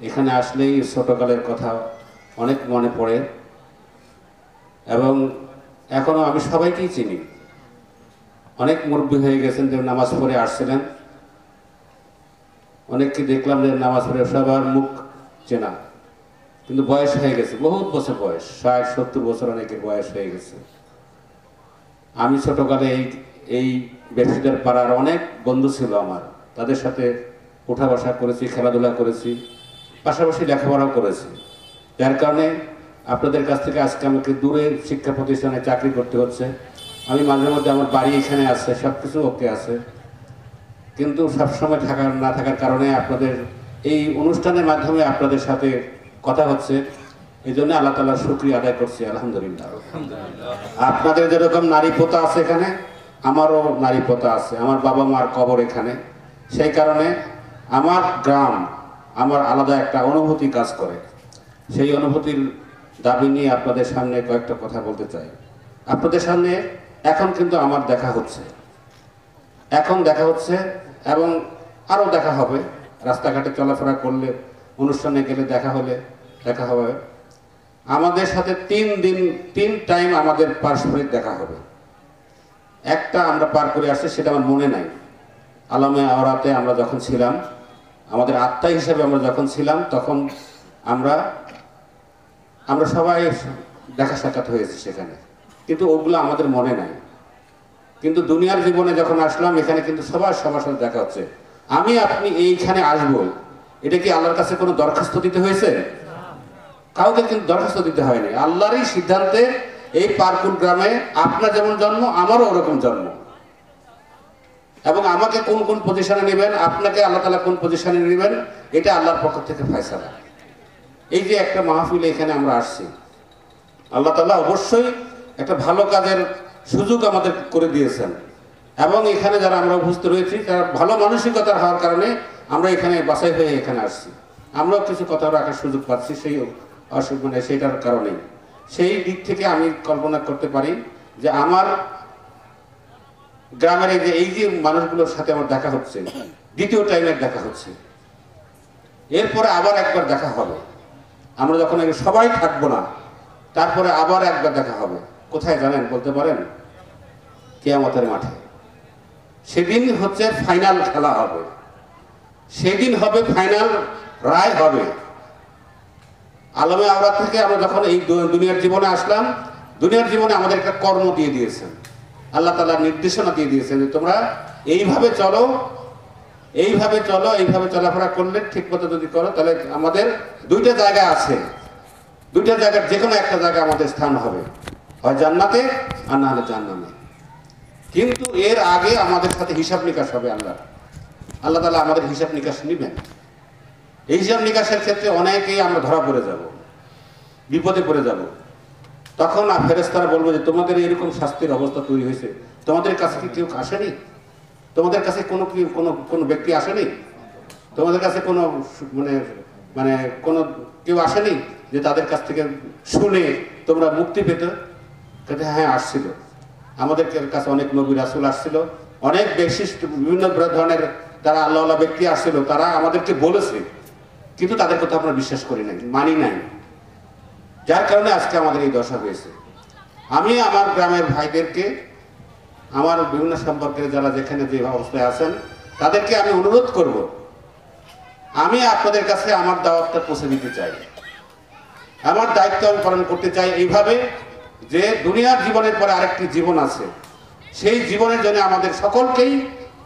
এখানে আসলেই ছোটকালের কথা অনেক মনে পড়ে এবং এখনো আমি সবাইকেই চিনি। অনেক মুরব্বী হয়ে গেছেন যে নামাজ পড়ে আসছিলেন, অনেককে দেখলাম যে নামাজ পড়ে সবার মুখ চেনা, কিন্তু বয়স হয়ে গেছে, বহুত বছর বয়স, ৬০-৭০ বছর অনেকের বয়স হয়ে গেছে। আমি ছোটকালে এই ব্যক্তিদের পাড়ার অনেক বন্ধু ছিল আমার, তাদের সাথে উঠা বসা করেছি, খেলাধুলা করেছি, পাশাপাশি লেখাপড়াও করেছি। যার কারণে আপনাদের কাছ থেকে আজকে আমাকে দূরে শিক্ষা প্রতিষ্ঠানে চাকরি করতে হচ্ছে। আমি মাঝে মধ্যে আমার বাড়ি এখানে আছে, সব কিছু ওকে আছে, কিন্তু সবসময় না থাকার কারণে আপনাদের এই অনুষ্ঠানের মাধ্যমে আপনাদের সাথে কথা হচ্ছে, এই জন্য আল্লাহ তাআলার শুকরিয়া আদায় করছি। আলহামদুলিল্লাহ। আপনাদের যেরকম নারী পোতা আছে এখানে, আমারও নারী পোতা আছে, আমার বাবা মার কবর এখানে। সেই কারণে আমার গ্রাম, আমার আলাদা একটা অনুভূতি কাজ করে। সেই অনুভূতির দাবি নিয়ে আপনাদের সামনে কয়েকটা কথা বলতে চাই। আপনাদের সামনে এখন কিন্তু আমার দেখা হচ্ছে, এখন দেখা হচ্ছে এবং আরও দেখা হবে। রাস্তাঘাটে চলাফেরা করলে, অনুষ্ঠানে গেলে দেখা হলে দেখা হবে। আমাদের সাথে 3 টাইম আমাদের পারস্পরিক দেখা হবে। একটা আমরা পার করে আসছি, সেটা আমার মনে নাই। আলমে আওরাতে আমরা যখন ছিলাম, আমাদের আত্মা হিসাবে আমরা যখন ছিলাম, তখন আমরা সবাই দেখা সাক্ষাৎ হয়েছে সেখানে, কিন্তু ওগুলো আমাদের মনে নাই। কিন্তু দুনিয়ার জীবনে যখন আসলাম, এখানে কিন্তু সবার সাথে দেখা হচ্ছে। আমি আপনি এইখানে আসবো, এটা কি আল্লাহর কাছে কোনো দরখাস্ত দিতে হয়েছে? কাউকে কিন্তু দরখাস্ত দিতে হয়নি। আল্লাহরই সিদ্ধান্তে এই পারকুল গ্রামে আপনার যেমন জন্ম, আমারও ওরকম জন্ম। এবং আমাকে কোন কোন পজিশনে নেবেন, আপনাকে আল্লাহ তাআলা কোন পজিশনে নেবেন, এটা আল্লাহর পক্ষ থেকে ফয়সালা। এই যে একটা মাহফিল এখানে আমরা আসছি, আল্লাহ তাআলা অবশ্যই একটা ভালো কাজের সুযোগ আমাদের করে দিয়েছেন, এবং এখানে যারা আমরা উপস্থিত রয়েছি তারা ভালো মানসিকতার হওয়ার কারণে আমরা এখানে বাছাই হয়ে এখানে আসছি। আমরাও কিছু কথা রাখার সুযোগ পাচ্ছি সেই মানে সেইটার কারণেই। সেই দিক থেকে আমি কল্পনা করতে পারি যে আমার গ্রামের এই যে মানুষগুলোর সাথে আমার দেখা হচ্ছে, দ্বিতীয় টাইমের দেখা হচ্ছে, এরপরে আবার একবার দেখা হবে। আমরা যখন সবাই থাকবো না, তারপরে আবার একবার দেখা হবে। কোথায় জানেন, বলতে পারেন? কিয়ামতের মাঠে। সেদিন হচ্ছে ফাইনাল খেলা হবে, সেদিন হবে ফাইনাল রায় হবে। আলমে আওরাত থেকে আমরা যখন এই দুনিয়ার জীবনে আসলাম, দুনিয়ার জীবনে আমাদের একটা কর্ম দিয়ে দিয়েছেন, আল্লাহ তাআলা নির্দেশনা দিয়ে দিয়েছেন যে তোমরা এইভাবে চলো, এইভাবে চলো, এইভাবে চলাফেরা করলে ঠিক মতো যদি করো তাহলে আমাদের দুইটা জায়গা আছে, দুইটা জায়গার যে কোনো একটা জায়গা আমাদের স্থান হবে, হয় জান্নাতে আর না হলে জাহান্নামে। কিন্তু এর আগে আমাদের সাথে হিসাব নিকাশ হবে। আল্লাহ তাআলা আমাদের হিসাব নিকাশ নেবেন। এই হিসাব নিকাশের ক্ষেত্রে অনেকেই আমরা ধরা পড়ে যাব, বিপদে পড়ে যাব। তখন ফেরেশতারা বলবে যে তোমাদের এরকম শাস্তির অবস্থা তৈরি হয়েছে, তোমাদের কাছে কি কেউ আসেনি? তোমাদের কাছে কোনো ব্যক্তি আসেনি? তোমাদের কাছে কোনো মানে কোনো কেউ আসেনি যে তাদের কাছ থেকে শুনে তোমরা মুক্তি পেতে? হ্যাঁ, আসছিল। আমাদের কাছে অনেক নবী রাসূল আসছিল, অনেক বিশিষ্ট বিভিন্ন ধরনের তারা আল্লাহওয়ালা ব্যক্তি আসছিল, তারা আমাদেরকে বলেছে, কিন্তু তাদের কথা আমরা বিশ্বাস করি নাই, মানি নাই, যার কারণে আজকে আমাদের এই দশা হয়েছে। আমি আমার গ্রামের ভাইদেরকে, আমার বিভিন্ন সম্পর্কের যারা যেখানে যে অবস্থায় আছেন তাদেরকে আমি অনুরোধ করব, আমি আপনাদের কাছে আমার দাওয়াতটা পৌঁছে দিতে চাই, আমার দায়িত্ব আমি পালন করতে চাই এইভাবে যে দুনিয়ার জীবনের পরে আরেকটি জীবন আছে, সেই জীবনের জন্য আমাদের সকলকেই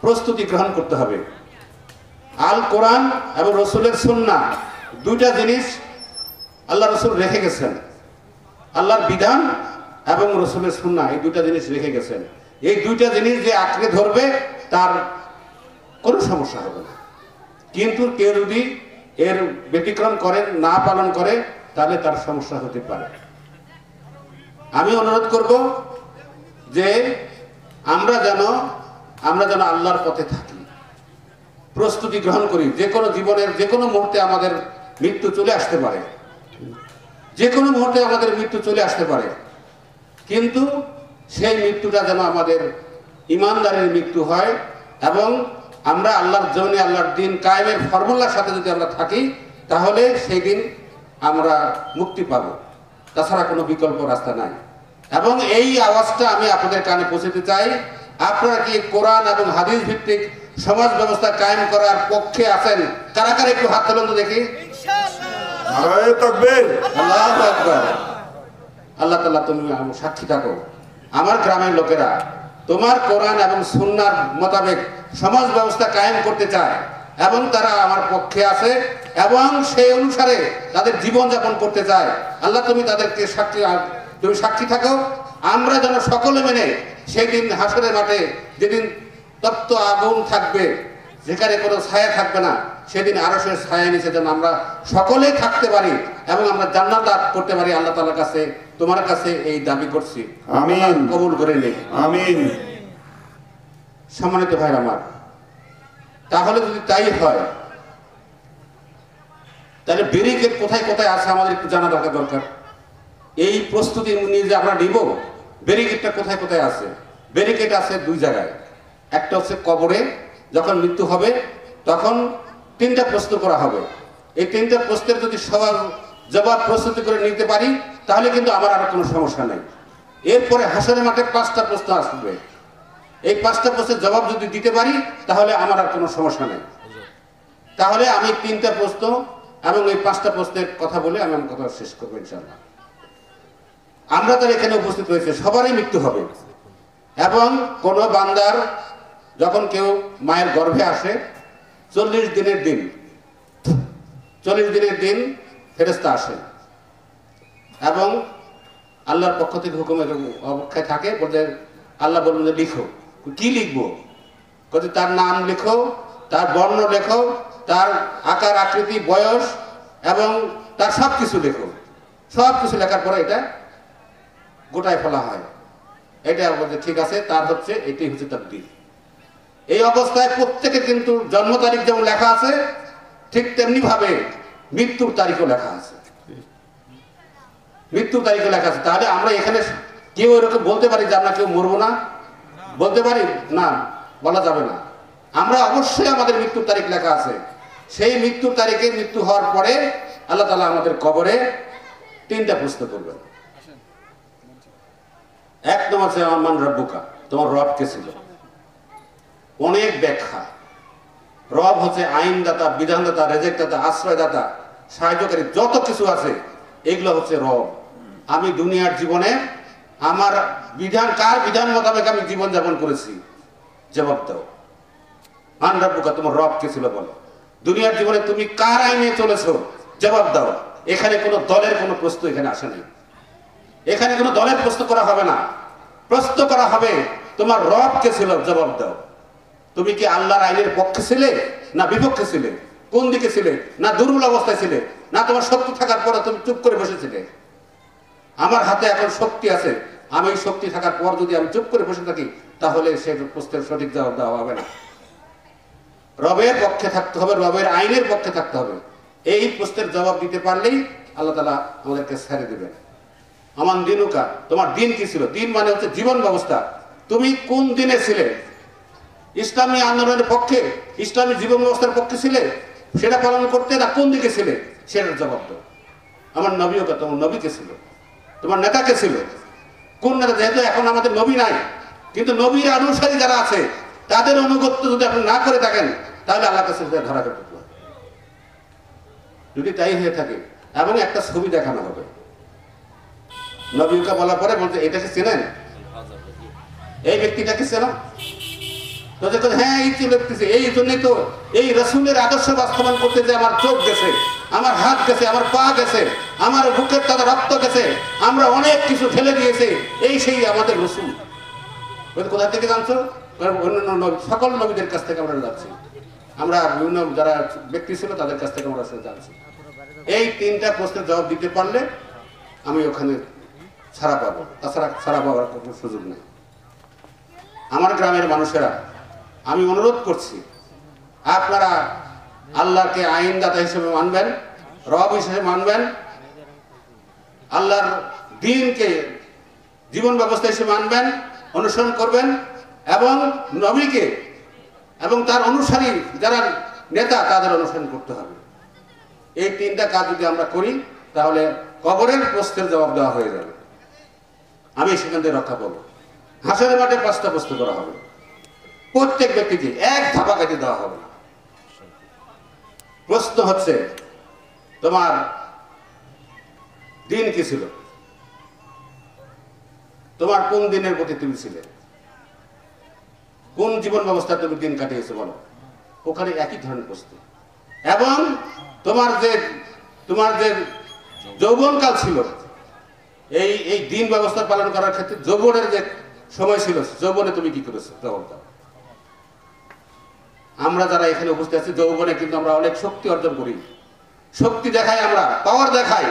প্রস্তুতি গ্রহণ করতে হবে। আল কোরআন এবং রসুলের সুন্নাহ দুইটা জিনিস আল্লাহ রসুল রেখে গেছেন, আল্লাহর বিধান এবং রসুলের সুন্নাহ এই দুইটা জিনিস রেখে গেছেন। এই দুইটা জিনিস যে আঁকড়ে ধরবে তার কোনো সমস্যা হবে না। কিন্তু কেউ যদি এর ব্যতিক্রম করে, না পালন করে, তাহলে তার সমস্যা হতে পারে। আমি অনুরোধ করব যে আমরা যেন আল্লাহর পথে থাকি, প্রস্তুতি গ্রহণ করি। যে কোনো জীবনের যে কোনো মুহূর্তে আমাদের মৃত্যু চলে আসতে পারে, যে কোনো মুহূর্তে আমাদের মৃত্যু চলে আসতে পারে, কিন্তু সেই মৃত্যুটা যেন আমাদের ইমানদারের মৃত্যু হয় এবং আমরা আল্লাহর জন্য, আল্লাহর দ্বীন কায়েমের ফর্মুলার সাথে যদি আমরা থাকি, তাহলে সেই দিন আমরা মুক্তি পাব, তাছাড়া কোনো বিকল্প রাস্তা নাই। এবং এই আওয়াজটা আমি আপনাদের কানে পৌঁছাতে চাই, আপনারা কি কোরআন এবং হাদিস ভিত্তিক সমাজ ব্যবস্থা কায়েম করার পক্ষে আছেন? কারা কারা একটু হাত তোলেন তো দেখি। আল্লাহু আকবার। আল্লাহ তাআলা তুমি সাক্ষী থাকো, আমার গ্রামের লোকেরা তোমার কোরআন এবং সুন্নাহর মোতাবেক সমাজ ব্যবস্থা কায়েম করতে চায় এবং তারা আমার পক্ষে আছে এবং সেই অনুসারে তাদের জীবন যাপন করতে চায়। আল্লাহ তুমি তাদেরকে সাক্ষী থাকো। আমরা যেন সকলে মেনে সেই দিন হাসরের মাঠে, যেদিন তপ্ত আগুন থাকবে, যেখানে কোনো ছায়া থাকবে না, সেদিন আরশের ছায়া নিচে যেন আমরা সকলে থাকতে পারি এবং আমরা জান্নাত লাভ করতে পারি। আল্লাহ তাআলার কাছে, তোমার কাছে এই দাবি করছি, আমিন, কবুল করে নিন, আমিন। সম্মানিত ভাইরা আমার, তাহলে যদি তাই হয়, তাহলে ব্যারিকেড কোথায় কোথায় আছে আমাদের একটু জানা দরকার। এই প্রস্তুতি নিয়ে যে আমরা নিব, ব্যারিকেডটা কোথায় কোথায় আছে? ব্যারিকেড আছে দুই জায়গায়। একটা হচ্ছে কবরে, যখন মৃত্যু হবে তখন 3টা প্রশ্ন করা হবে। এই 3টা প্রশ্নের যদি জবাব প্রস্তুতি করে নিতে পারি, তাহলে কিন্তু আমার আর কোনো সমস্যা নেই। এরপরে হাসরের মাঠে 5টা প্রশ্ন আসবে। এই 5টা প্রশ্নের জবাব যদি দিতে পারি, তাহলে আমার আর কোনো সমস্যা নেই। তাহলে আমি 3টা প্রশ্ন এবং এই 5টা প্রশ্নের কথা বলে আমি আমার কথা শেষ করবো ইনশাআল্লাহ। আমরা তার এখানে উপস্থিত হয়েছে, সবারই মৃত্যু হবে এবং কোন বান্দার যখন কেউ মায়ের গর্ভে আসে, 40 দিনের দিন ফেরেশতা আসে এবং আল্লাহর পক্ষ থেকে হুকুমের অপেক্ষায় থাকে। বলতে আল্লাহ বলবেন যে লিখো। কি লিখবো? বলতে তার নাম লেখো, তার বর্ণ লেখো, তার আকার আকৃতি, বয়স এবং তার সবকিছু লেখো। সবকিছু লেখার পরে এটা গোটায় ফেলা হয় এটা বলছে ঠিক আছে, তার হচ্ছে এটাই হচ্ছে তাকদীর। এই অবস্থায় প্রত্যেকের কিন্তু জন্ম তারিখ যেমন লেখা আছে, ঠিক তেমনি ভাবে মৃত্যুর তারিখও লেখা আছে। মৃত্যুর তারিখও লেখা আছে। তাহলে আমরা এখানে কেউ এরকম বলতে পারি যে আমরা কেউ মরবো না? বলতে পারি না, বলা যাবে না। আমরা অবশ্যই আমাদের মৃত্যুর তারিখ লেখা আছে। সেই মৃত্যুর তারিখে মৃত্যু হওয়ার পরে আল্লাহ তাআলা আমাদের কবরে 3টা প্রশ্ন করবেন। এক নম্বর হচ্ছে মান রব্বুকা, তোমার রব কে ছিল? অনেক ব্যাখ্যা। রব হচ্ছে আইনদাতা, বিধানদাতা, রেজেকদাতা, আশ্রয়দাতা, সাহায্যকারী, যত কিছু আছে এগুলো হচ্ছে রব। আমি দুনিয়ার জীবনে আমার বিধান, কার বিধান মোতাবেক আমি জীবন যাপন করেছি? জবাব দাও। মান রব্বুকা, তোমার রব কে ছিল বলো। দুনিয়ার জীবনে তুমি কার আইনে চলেছো? জবাব দাও। এখানে কোনো দলের কোনো প্রশ্ন এখানে আসে নাই। এখানে কোনো দলের প্রশ্ন করা হবে না। প্রশ্ন করা হবে তোমার রব কে ছিল, জবাব দাও। তুমি কি আল্লাহর আইনের পক্ষে ছিলে না বিপক্ষে ছিলে? কোন দিকে ছিলে? না দুর্বল অবস্থায় ছিলে, না তোমার শক্তি থাকার পরে তুমি চুপ করে বসেছিলে? আমার হাতে এখন শক্তি আছে, আমি এই শক্তি থাকার পর যদি আমি চুপ করে বসে থাকি, তাহলে সে প্রশ্নের সঠিক জবাব দেওয়া হবে না। রবের পক্ষে থাকতে হবে, রবের আইনের পক্ষে থাকতে হবে। এই প্রশ্নের জবাব দিতে পারলেই আল্লাহ তাআলা আমাদেরকে ছেড়ে দিবেন। আমান দিনুকা, তোমার দিন কি ছিল? দিন মানে হচ্ছে জীবন ব্যবস্থা। তুমি কোন দিনে ছিলে? ইসলামী আন্দোলনের পক্ষে, ইসলামী জীবন ব্যবস্থার পক্ষে ছিলে, সেটা পালন করতে, না কোন দিকে ছিলে সেটার জবাব দাও। আমার নবীও কা, তোমার নবী কে ছিল? তোমার নেতা কে ছিল? কোন নেতা? যেহেতু এখন আমাদের নবী নাই, কিন্তু নবীর অনুসারী যারা আছে তাদের অনুগত্য যদি আপনি না করে থাকেন, তাহলে আল্লাহর কাছে ধরা করতে হবে। যদি তাই হয়ে থাকে, এবং একটা ছবি দেখানো হবে, নবীকে বলার পরে বলতে এটাকে চেনেন, এই ব্যক্তিটাকে চেনা? তো দেখুন, হ্যাঁ এই ব্যক্তি, এই জন্যই তো এই রাসূলের আদর্শ বাস্তবায়ন করতে যে আমার চোখ গেছে, আমার হাত গেছে, আমার পা গেছে, আমার বুকের তাদের রক্ত গেছে, আমরা অনেক কিছু ফেলে দিয়েছি, এই সেই আমাদের রাসূল। কোথা থেকে জানছো? অন্যান্য সকল নবীদের কাছ থেকে আমরা যাচ্ছি, আমরা বিভিন্ন যারা ব্যক্তি ছিল তাদের কাছ থেকে আমরা জানছি। এই 3টা প্রশ্নের জবাব দিতে পারলে আমি ওখানে ছাড়া পাবো, তাছাড়া ছাড়া পাওয়ার কোনো সুযোগ নেই। আমার গ্রামের মানুষেরা, আমি অনুরোধ করছি, আপনারা আল্লাহকে আইনদাতা হিসেবে মানবেন, রব হিসেবে মানবেন, আল্লাহর দ্বীনকে জীবন ব্যবস্থা হিসেবে মানবেন, অনুসরণ করবেন, এবং নবীকে এবং তার অনুসারী যারা নেতা তাদের অনুসরণ করতে হবে। এই 3টা কাজ যদি আমরা করি, তাহলে কবরের প্রশ্নের জবাব দেওয়া হয়ে যাবে। আমি সেখান থেকে রক্ষা পাবো। হাসরের মাঠে 5টা প্রশ্ন করা হবে, প্রত্যেক ব্যক্তিকে এক ধাপা কেটে দেওয়া হবে। প্রশ্ন হচ্ছে, তোমার দিন কি ছিল? তোমার কোন দিনের প্রতি তুমি ছিলে? কোন জীবন ব্যবস্থা তুমি দিন কাটিয়েছো বলো? ওখানে একই ধরনের প্রশ্ন। এবং তোমার যে যৌবনকাল ছিল, এই দিন ব্যবস্থা পালন করার ক্ষেত্রে যৌবনের যে সময় ছিল, যৌবনে তুমি কি করেছো? জবাব দাও। আমরা যারা এখানে উপস্থিত আছি, যৌবনে কিন্তু আমরা অনেক শক্তি অর্জন করি, শক্তি দেখাই, আমরা পাওয়ার দেখাই।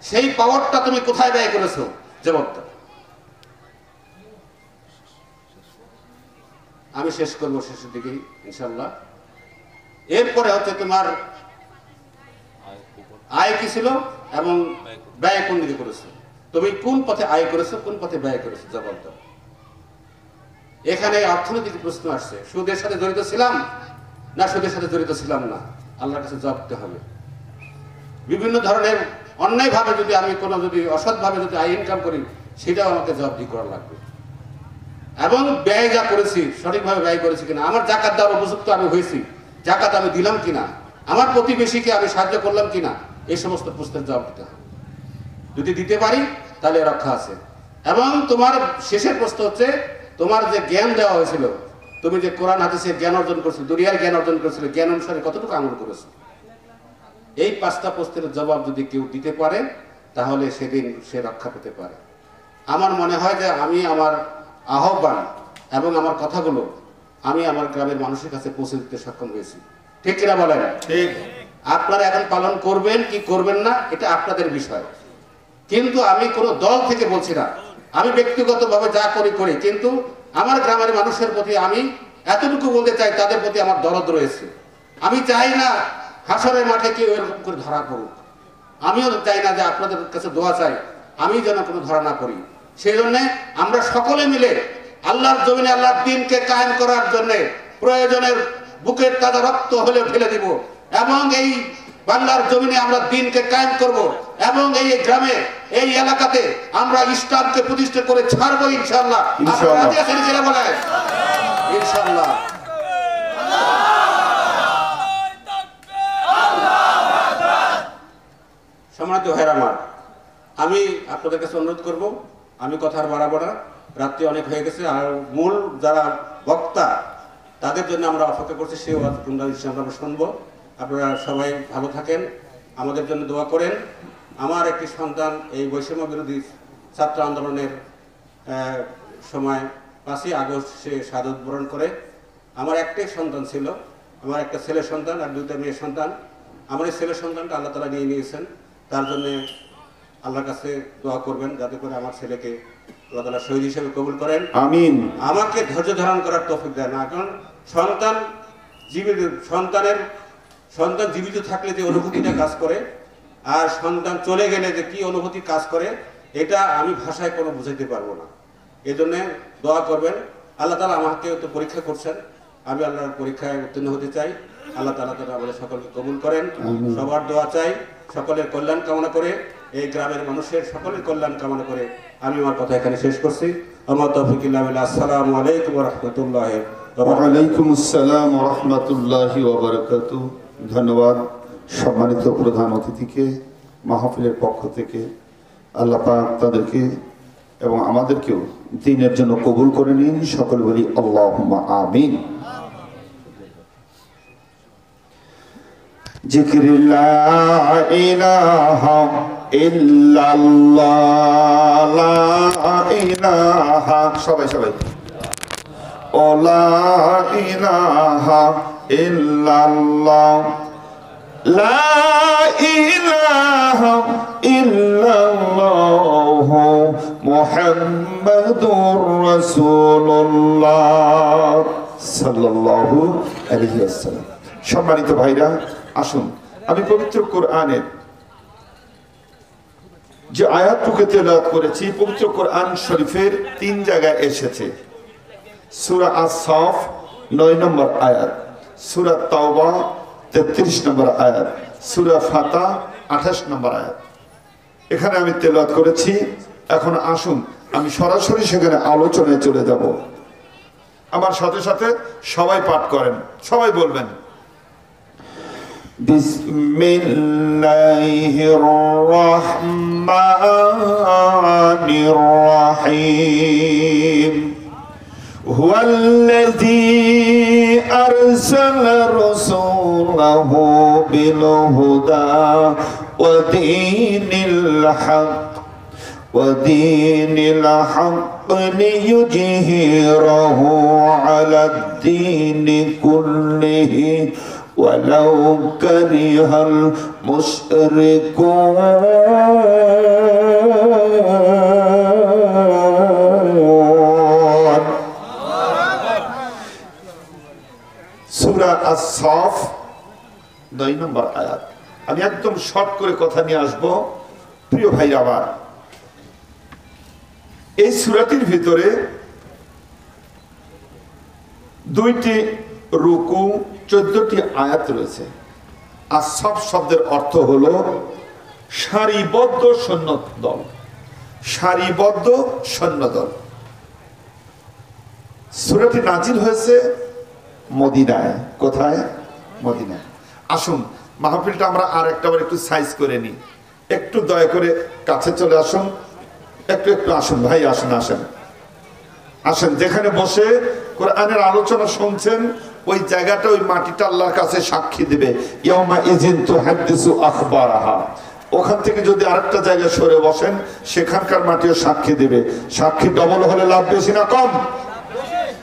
সেই পাওয়ারটা তুমি কোথায় ব্যয় করেছো? জবাব দাও। আমি শেষ করবো শেষের দিকে ইনশাল্লাহ। এরপরে হচ্ছে তোমার আয় কি ছিল এবং ব্যয় কোন দিকে করেছো? তুমি কোন পথে আয় করেছো, কোন পথে ব্যয় করেছো? জবাব দাও। এখানে অর্থনৈতিক প্রশ্ন আসছে, সুদের সাথে জড়িত ছিলাম না সুদের সাথে জড়িত ছিলাম না, আল্লাহর কাছে জবাব দিতে হবে। বিভিন্ন ধরনের অন্যায় ভাবে যদি আমি কোনো যদি অসৎ ভাবে যদি আয় ইনকাম করি, সেটাও আমাকে জবাবদিহি করা লাগবে। এবং ব্যয় যা করেছি সঠিকভাবে ব্যয় করেছি কিনা, আমার জাকাত দেওয়ার উপযুক্ত আমি হয়েছি, জাকাত আমি দিলাম কিনা, আমার প্রতিবেশীকে আমি সাহায্য করলাম কিনা, এই সমস্ত প্রশ্নের জবাব দিতে হবে। যদি দিতে পারি তাহলে রক্ষা আছে। এবং তোমার শেষের প্রশ্ন হচ্ছে, তোমার যে জ্ঞান দেওয়া হয়েছিল, তুমি যে কোরআন হাদিসের জ্ঞান অর্জন করেছিলে, দুনিয়ার জ্ঞান অর্জন করেছিলে, জ্ঞান অনুসারে কতটুকু আমল করেছো? এই 5টা প্রশ্নের জবাব যদি কেউ দিতে পারে, তাহলে সেদিন সে রক্ষা পেতে পারে। আমার মনে হয় যে আমি আমার আহ্বান এবং আমার কথাগুলো আমি আমার গ্রামের মানুষের কাছে পৌঁছে দিতে সক্ষম হয়েছি। ঠিক কিনা বলেন? ঠিক। আপনারা এখন পালন করবেন কি করবেন না, এটা আপনাদের বিষয়। কিন্তু আমি কোনো দল থেকে বলছি না, আমি ব্যক্তিগতভাবে যা করি, কিন্তু আমার গ্রামের মানুষের প্রতি আমি এতটুকু বলতে চাই, তাদের প্রতি আমার দরদ রয়েছে। আমি চাই না হাসরের মাঠে কেউ এরকম করে ধরা পড়ুক। আমিও চাই না যে আপনাদের কাছে দোয়া চাই আমি যেন কোনো ধরা না পড়ি। সেই জন্য আমরা সকলে মিলে আল্লাহর জমিনে আল্লাহর দ্বীনকে কায়েম করার জন্য প্রয়োজনের বুকের তাজা রক্ত হলে ফেলে দিব, এবং এই বাংলার জমিনে আমরা দ্বীনকে কায়েম করব, এবং এই গ্রামে এই এলাকাতে আমরা ইসলামকে প্রতিষ্ঠা করে ছাড়বো ইনশাআল্লাহ। আপনারা রাজি আছেন কিনা বলেন? ইনশাআল্লাহ। সম্মানিত ভাইরা আমার, আমি আপনাদের কাছে অনুরোধ করব, আমি কথা আর বাড়াবো না, রাত্রি অনেক হয়ে গেছে। আর মূল যারা বক্তা তাদের জন্য আমরা অপেক্ষা করছি, সেই আমরা শুনবো। আপনারা সবাই ভালো থাকেন, আমাদের জন্য দোয়া করেন। আমার একটি সন্তান এই বৈষম্য বিরোধী ছাত্র আন্দোলনের সময় 5ই আগস্ট সে শাহাদাত বরণ করে। আমার একটাই সন্তান ছিল, আমার একটা ছেলে সন্তান আর 2টা মেয়ে সন্তান। আমার এই ছেলে সন্তানটা আল্লাহ তাআলা নিয়ে নিয়েছেন, তার জন্য আল্লাহর কাছে দোয়া করবেন যাতে করে আমার ছেলেকে আল্লাহ তাআলা শহীদ হিসেবে কবুল করেন। আমিন। আমাকে ধৈর্য ধারণ করার তৌফিক দেন। কারণ সন্তান জীবিত থাকলে যে অনুভূতিটা কাজ করে, আর সন্তান চলে গেলে যে কি অনুভূতি কাজ করে, এটা আমি ভাষায় কোনো বুঝাইতে পারবো না। এই জন্যে দোয়া করবেন। আল্লাহ তাআলা আমাকে তো পরীক্ষা করছেন, আমি আল্লাহর পরীক্ষায় উত্তীর্ণ হতে চাই। আল্লাহ তাআলা আমাদের সকলকে কবুল করেন। সবার দোয়া চাই, সকলের কল্যাণ কামনা করে, এই গ্রামের মানুষের সকলের কল্যাণ কামনা করে আমি আমার কথা এখানে শেষ করছি। আমার তৌফিক ইল্লা বিল্লাহ। আসসালামু আলাইকুম ওয়া রাহমাতুল্লাহি ওয়া বারাকাতুহু। ওয়া আলাইকুম আসসালাম ওয়া রাহমাতুল্লাহি ওয়া বারাকাতুহু। ধন্যবাদ সম্মানিত প্রধান অতিথিকে মাহফিলের পক্ষ থেকে। আল্লাহ পাক তাদেরকে এবং আমাদেরকেও দ্বীনের জন্য কবুল করে নিন। সকলে বলি আল্লাহুম্মা আমিন। জিকিরিল্লা ইলাহা ইল্লাল্লাহ, লা ইলাহা, সবাই ও লা ইলাহা ইল্লাল্লাহ, লা ইলাহা ইল্লাল্লাহ, মুহাম্মাদুর রাসূলুল্লাহ সাল্লাল্লাহু আলাইহি ওয়াসাল্লাম। সম্মানিত ভাইরা, আসুন আমি পবিত্র কোরআনের যে আয়াতটুকু তেলাওয়াত করেছি, পবিত্র কোরআন শরীফের 3 জায়গায় এসেছে। সূরা আস-সাফ 9 নম্বর আয়াত, সূরা তাওবা 33 নম্বর আয়াত, সূরা ফাতা 28 নম্বর আয়াত। এখানে আমি তেলাওয়াত করেছি। এখন আসুন আমি সরাসরি সেখানে আলোচনায় চলে যাব। আমার সাথে সাথে সবাই পাঠ করেন, সবাই বলবেন বিসমিল্লাহির রহমানির রহিম। হুয়াল্লাযী আরসালা রাসূলাহু বিল হুদা ওয়া দীনিল হক লিইয়ুযহিরাহু আলাদ দীনি কুল্লিহি ولو كره المشركون। সূরা আস-সাফ 9 নম্বর আয়াত। আমি একদম শর্ট করে কথা নিয়ে আসব। প্রিয় ভাই, আবার এই সূরাটির ভিতরে 2টি রুকু 14টি আয়াত রয়েছে। আর সব শব্দের অর্থ হলো সারিবদ্ধ সৈন্যদল, সারিবদ্ধ সৈন্যদল। সূরাটি নাজিল হয়েছে মদিনায়। কোথায়? মদিনায়। আসুন মাহফিলটা আমরা আর একটাবার একটু সাইজ করে নিই। একটু দয়া করে কাছে চলে আসুন, একটু আসুন ভাই, আসুন আসেন। যেখানে বসে কোরআনের আলোচনা শুনছেন ওই জায়গাটা, ওই মাটিটা আল্লাহর কাছে সাক্ষী দিবে। ইয়াউমা ইযিন তুহাদ্দিসু আখবারাহা। ওখান থেকে যদি আরেকটা জায়গায় সরে বসেন, সেখানকার মাটিও সাক্ষী দিবে। সাক্ষী ডবল হলে লাভ বেশি না কম?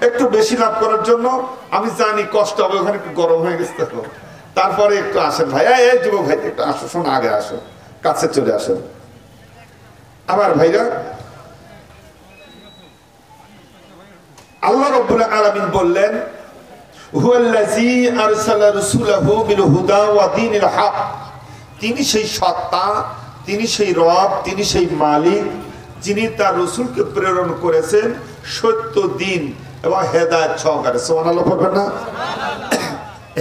একটু বেশি লাভ করার জন্য আমি জানি কষ্ট হবে, ওখানে একটু গরম হয়ে গেছে। তারপরে একটু আসেন ভাই, এই যুবক ভাই একটু আসো, শোনো, আগে আসো, কাছে চলে আসেন। আবার ভাইরা আল্লাহ রাব্বুল আলামিন বললেন হুয়াল্লাযী আরসালা রাসূলাহু বিল হুদা ওয়া দীনিল হক, তিনি সেই সত্তা, তিনি সেই রব, তিনি সেই মালিক যিনি তার রাসূলকে প্রেরণ করেছেন সত্য দিন এবং হেদায়েত সহকারে। সুবহানাল্লাহ পড়বেন না?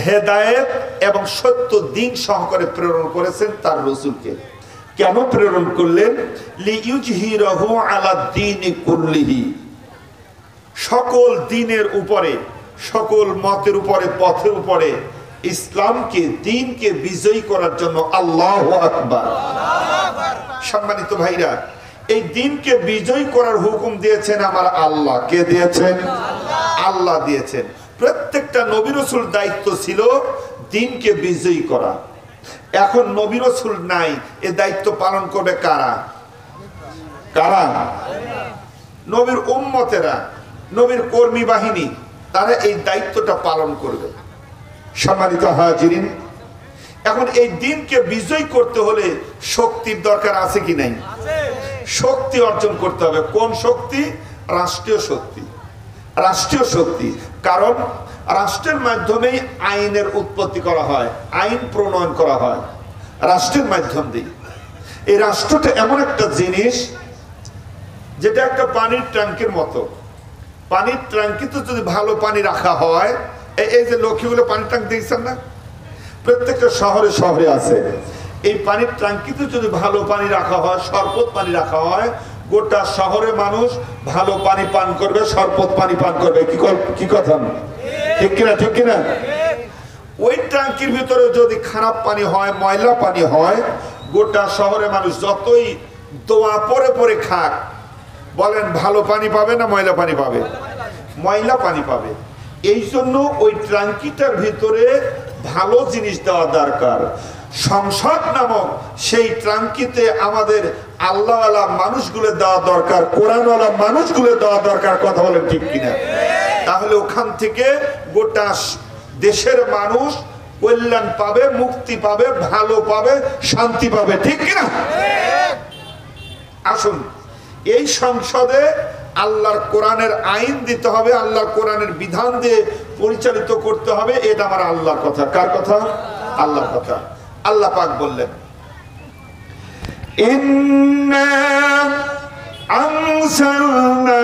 হেদায়েত এবং সত্য দিন সহকারে প্রেরণ করেছেন তার রাসূলকে। কেন প্রেরণ করলেন? লিইউজহিরাহু আলা দ্বীনি কুল্লিহি, সকল দিনের উপরে, সকল মতের উপরে, পথের উপরে ইসলামকে, দ্বীনকে বিজয়ী করার জন্য। আল্লাহু আকবার। সম্মানিত ভাইরা, এই দ্বীনকে বিজয়ী করার হুকুম দিয়েছেন আমার আল্লাহ। কে দিয়েছেন? আল্লাহ দিয়েছেন। প্রত্যেকটা নবী রাসূল দায়িত্ব ছিল দ্বীনকে বিজয়ী করা। এখন নবী রাসূল নাই, এই দায়িত্ব পালন করবে কারা? কারা? নবীর উম্মতেরা, নবীর কর্মী বাহিনী, তারা এই দায়িত্বটা পালন করবে। সম্মানিত হাজিরিন, এখন এই দ্বীনকে বিজয় করতে হলে শক্তির দরকার আছে কি নাই? শক্তি অর্জন করতে হবে। কোন শক্তি? রাষ্ট্রীয় শক্তি। রাষ্ট্রীয় শক্তি, কারণ রাষ্ট্রের মাধ্যমেই আইনের উৎপত্তি করা হয়, আইন প্রণয়ন করা হয় রাষ্ট্রের মাধ্যম দিয়ে। এই রাষ্ট্রটা এমন একটা জিনিস যেটা একটা পানির ট্যাঙ্কের মতো। পানির ট্যাঙ্কিতে যদি ভালো পানি রাখা হয়, এই যে লক্ষ্মীগুলো পানির ট্যাঙ্ক দেখছেন না, প্রত্যেকটা শহরে শহরে আছে। এই পানির ট্যাঙ্কিতে যদি ভালো পানি রাখা হয়, শরবত পানি রাখা হয়, গোটা শহরে মানুষ ভালো পানি পান করবে, শরবত পানি পান করবে। কি কথা? ঠিক কিনা? ঠিক কিনা? ওই ট্যাঙ্কির ভিতরে যদি খারাপ পানি হয়, ময়লা পানি হয়, গোটা শহরে মানুষ যতই দোয়া পরে পরে খাক, বলেন ভালো পানি পাবে না ময়লা পানি পাবে? ময়লা পানি পাবে। এই জন্য ওই ট্যাঙ্কিটার ভিতরে ভালো জিনিস দেওয়া দরকার। সংসদ নামক সেই ট্যাঙ্কিতে আমাদের আল্লাহওয়ালা মানুষগুলো দেওয়া দরকার, কোরআনওয়ালা মানুষগুলো দেওয়া দরকার। কথা বলেন ঠিক কিনা? তাহলে ওখান থেকে গোটা দেশের মানুষ কল্যাণ পাবে, মুক্তি পাবে, ভালো পাবে, শান্তি পাবে। ঠিক কিনা? আসুন, এই সংসদে আল্লাহর কোরআনের আইন দিতে হবে, আল্লাহর কোরআনের বিধান দিয়ে পরিচালিত করতে হবে। এটা আমার আল্লাহর কথা। কার কথা? আল্লাহর কথা। আল্লাহ পাক বললেন ইন্না আনসালনা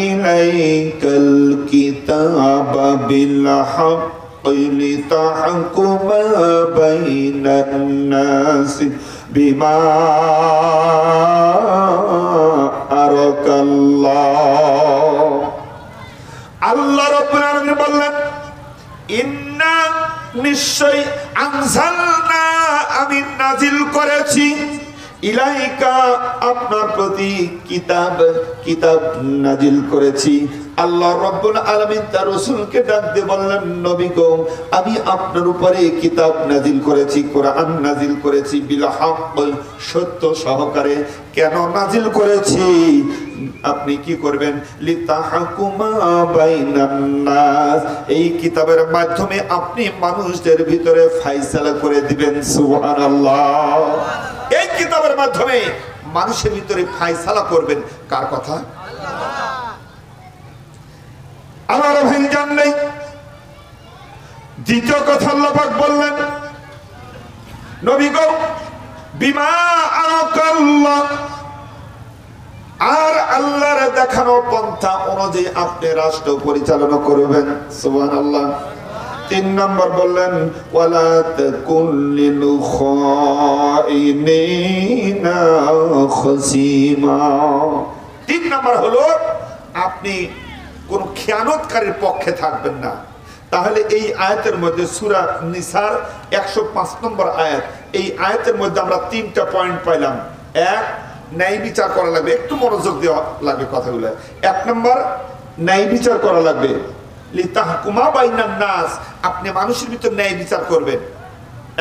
ইলাইকাল কিতাবা বিল হাক্কি লিতাহকুমা বাইনান নাসি বিমা আরাকাল্লাহ। আল্লাহ রাব্বুল আলামিন বললেন ইন্না, নিশ্চয়, আনজালনা, আমি নাজিল করেছি, ইলাইকা, আপনার প্রতি, কিতাব নাজিল করেছি। আল্লাহ রাব্বুল আলামিন তার রাসূলকে ডাক দিয়ে বললেন নবী গো, আমি আপনার উপরে কিতাব নাজিল করেছি, কোরআন নাজিল করেছি, বিল হক, সত্য সহকারে। কেন নাজিল করেছি? আপনি কি করবেন? লিতাহকুমা বাইনান নাস, এই কিতাবের মাধ্যমে আপনি মানুষদের ভিতরে ফয়সালা করে দিবেন। সুবহানাল্লাহ। এই কিতাবের মাধ্যমে মানুষের ভিতরে ফয়সালা করবেন। কার কথা? আমার ভাই জান নেই। দ্বিতীয় কথা আল্লাহ পাক বললেন নবী গো, বিমা আরাকাল্লাহ, আর আল্লাহর দেখানো পন্থা অনুযায়ী আপনি রাষ্ট্র পরিচালনা করবেন। সুবহানাল্লাহ। 3 নম্বর বললেন ওয়ালা তাকুল্লিল খাইনিনা খাসিমা। 3 নম্বর হলো আপনি কোন খেয়ানতকারীর পক্ষে থাকবেন না। তাহলে এই আয়াতের মধ্যে সূরা নিসার 105 নম্বর আয়াত, এই আয়াতের মধ্যে আমরা 3টা পয়েন্ট পাইলাম। 1, ন্যায় বিচার করা লাগবে, একটু মনোযোগ দেওয়া লাগবে কথাগুলো। 1 নম্বর, ন্যায় বিচার করা লাগবে। লিতাহকুমা বাইনান নাস, আপনি মানুষের ভিতর ন্যায় বিচার করবেন।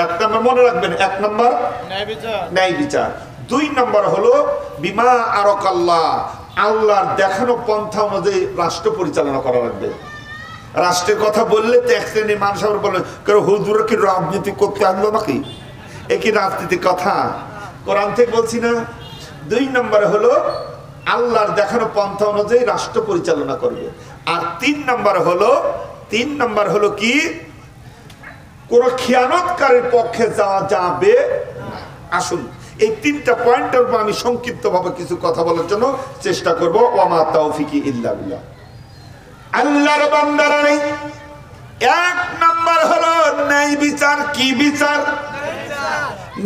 1 নম্বর মনে রাখবেন, 1 নম্বর ন্যায় বিচার। 2 নম্বর হলো বিমা আরাকাল্লাহ, আল্লাহর দেখানো পন্থা অনুযায়ী রাষ্ট্র পরিচালনা করা লাগবে। রাষ্ট্রের কথা বললে তো এক শ্রেণীর মানুষ আবার বলে, হুজুর কি রাজনীতি করতে আসলো নাকি? এ কি রাজনীতির কথা? কোরআন থেকে বলছি না। 2 নম্বরে হলো আল্লাহর দেখানো পন্থা অনুযায়ী রাষ্ট্র পরিচালনা করবে। আর 3 নাম্বার হলো কি কোন খিয়ানতকারীর পক্ষে যাওয়া যাবে। আসুন এই 3টা পয়েন্টের উপর আমি সংক্ষিপ্তভাবে কিছু কথা বলার জন্য চেষ্টা করব। ওয়ামা তাওফিকি ইল্লা বিল্লাহ। আল্লাহর বান্দারা নেই। 1 নাম্বার হলো ন্যায় বিচার। কি বিচার?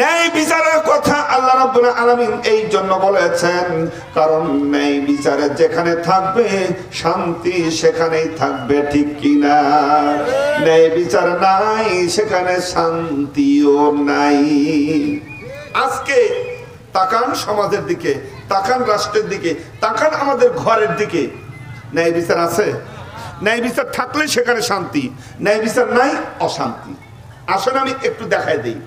ন্যায় বিচারের কথা আল্লাহ রাব্বুল আলামিন এই জন্য বলেছেন, কারণ ন্যায় বিচারে যেখানে থাকবে শান্তি সেখানেই থাকবে, ঠিক কিনা? ন্যায় বিচার নাই সেখানে শান্তিও নাই। আজকে তাকান সমাজের দিকে, তাকান রাষ্ট্রের দিকে, তাকান আমাদের ঘরের দিকে। ন্যায় বিচার আছে? ন্যায় বিচার থাকলে সেখানে শান্তি, ন্যায় বিচার নাই অশান্তি। আসলে আমি একটু দেখাই দিই।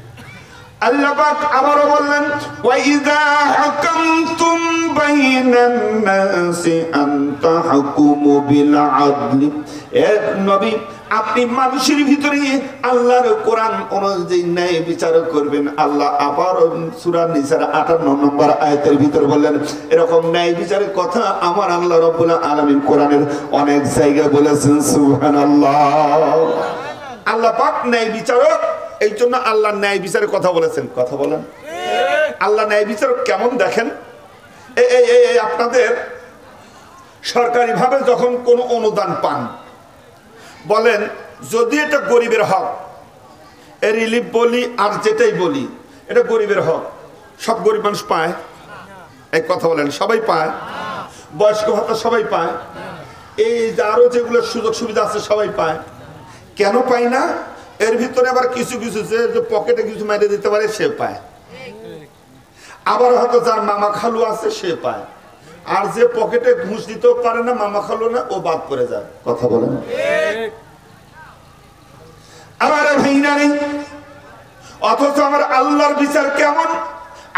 আল্লাহ পাক আবারও বললেন, ওয়াইযা হাকামতুম বাইনান নাসি আন তাহকুমু বিল আদলি। এ নবী, আপনি মানুষের ভিতরে আল্লাহর কোরআন অনুযায়ী ন্যায় বিচার করবেন। আল্লাহ আবার সূরা নিসার 58 নম্বর আয়াতের ভিতর বললেন, এরকম ন্যায় বিচারের কথা আমার আল্লাহ রাব্বুল আলামিন কোরআনের অনেক জায়গায় বলেছেন। সুবহানাল্লাহ। আল্লাহ পাক ন্যায় বিচারক, এই জন্য আল্লাহ ন্যায় বিচারের কথা বলেছেন। কথা বলেন। আল্লাহ ন্যায় বিচারক কেমন দেখেন। এই আপনাদের সরকারিভাবে যখন কোনো অনুদান পান, বলেন যদি এটা গরিবের হক, এ রিলিফ বলি আর যেটাই বলি, এটা গরিবের হক। সব গরিব মানুষ পায়? এক কথা বলেন, সবাই পায়? বয়স্ক ভাতা সবাই পায়? এই আরো যেগুলো সুযোগ সুবিধা আছে সবাই পায়? কেন পায় না? এর ভিতরে আবার কিছু কিছু যে পকেটে কিছু মেরে দিতে পারে সে পায়, আবার হয়তো যার মামা খালু আছে সে পায়, আর যে পকেটে ঘুষ দিতেও পারে না, মামা খালু না, ও বাদ করে যায়। কথা বলেন। আমার ভাইরা নেই, অথচ আমার আল্লাহর বিচার কেমন?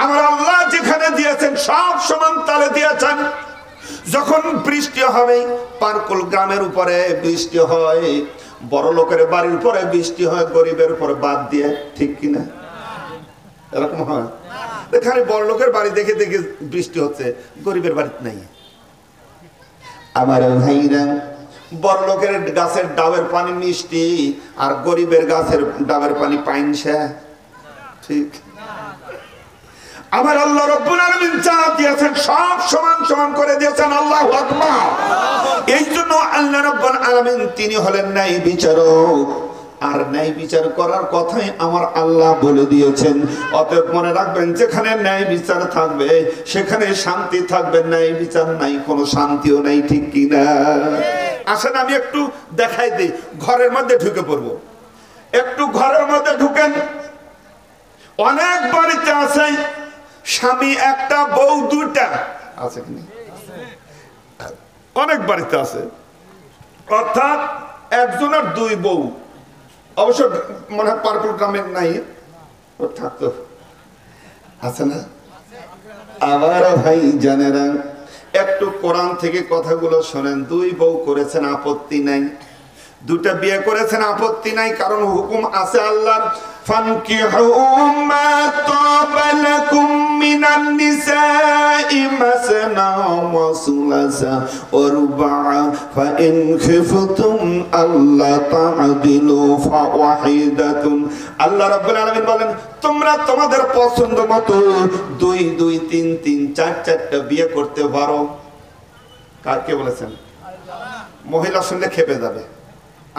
আমার আল্লাহ যেখানে দিয়েছেন সব সমান তালে দিয়েছেন। যখন বৃষ্টি হবে, পারকুল গ্রামের উপরে বৃষ্টি হয়, বড় লোকের বাড়ির উপরে বৃষ্টি হয়, গরিবের উপরে বাদ দিয়ে, ঠিক কিনা? এরকম হয়? এখানে বড় লোকের বাড়ি দেখে দেখে বৃষ্টি হচ্ছে, গরিবের বাড়িতে নাই। আমার ভাইরা, বড় লোকের গাছের ডাবের পানি মিষ্টি, আর গরিবের গাছের ডাবের পানি পাইনসা, ঠিক? আমার আল্লাহ রাব্বুল আলামিন যা দিয়েছেন সব সমান সমান করে দিয়েছেন। আল্লাহু আকবার। এই জন্য আল্লাহ রাব্বুল আলামিন তিনি হলেন ন্যায় বিচারক, আর ন্যায় বিচার করার কথাই আমার আল্লাহ বলে দিয়েছেন। অতএব মনে রাখবেন, যেখানে ন্যায় বিচার থাকবে সেখানে শান্তি থাকবে, ন্যায় বিচার নাই কোনো শান্তিও নাই, ঠিক কিনা? আসেন আমি একটু দেখাই দিই। ঘরের মধ্যে ঢুকে পড়বো, একটু ঘরের মধ্যে ঢুকেন। অনেক বাড়িতে আছে স্বামী একটা, বউ দুইটা, আছে কিনা? অনেক বাড়িতে আছে, অর্থাৎ একজনের 2 বউ। অবশ্য মনে হয় পারপুল গ্রামের নাই, ও থাকতো, আছে না? আবার ভাই জানেরা, একটু কোরআন থেকে কথাগুলো শোনেন। 2 বউ করেছেন, আপত্তি নাই। 2টা বিয়ে করেছেন, আপত্তি নাই, কারণ হুকুম আছে আল্লাহর। ফানকিহু মা তাবা লাকুম মিনান নিসাই মাসনা ওয়া সুলাসা ওয়া রুবা', ফাইন খিফতুম আল্লা তা'দিলু ফাওয়াহিদাতুন। আল্লাহ রাব্বুল আলামিন বলেন, তোমরা তোমাদের পছন্দ মতো 2 2 3 3 4 4টা বিয়ে করতে পারো। কাকে বলেছেন? মহিলা শুনলে খেপে যাবে।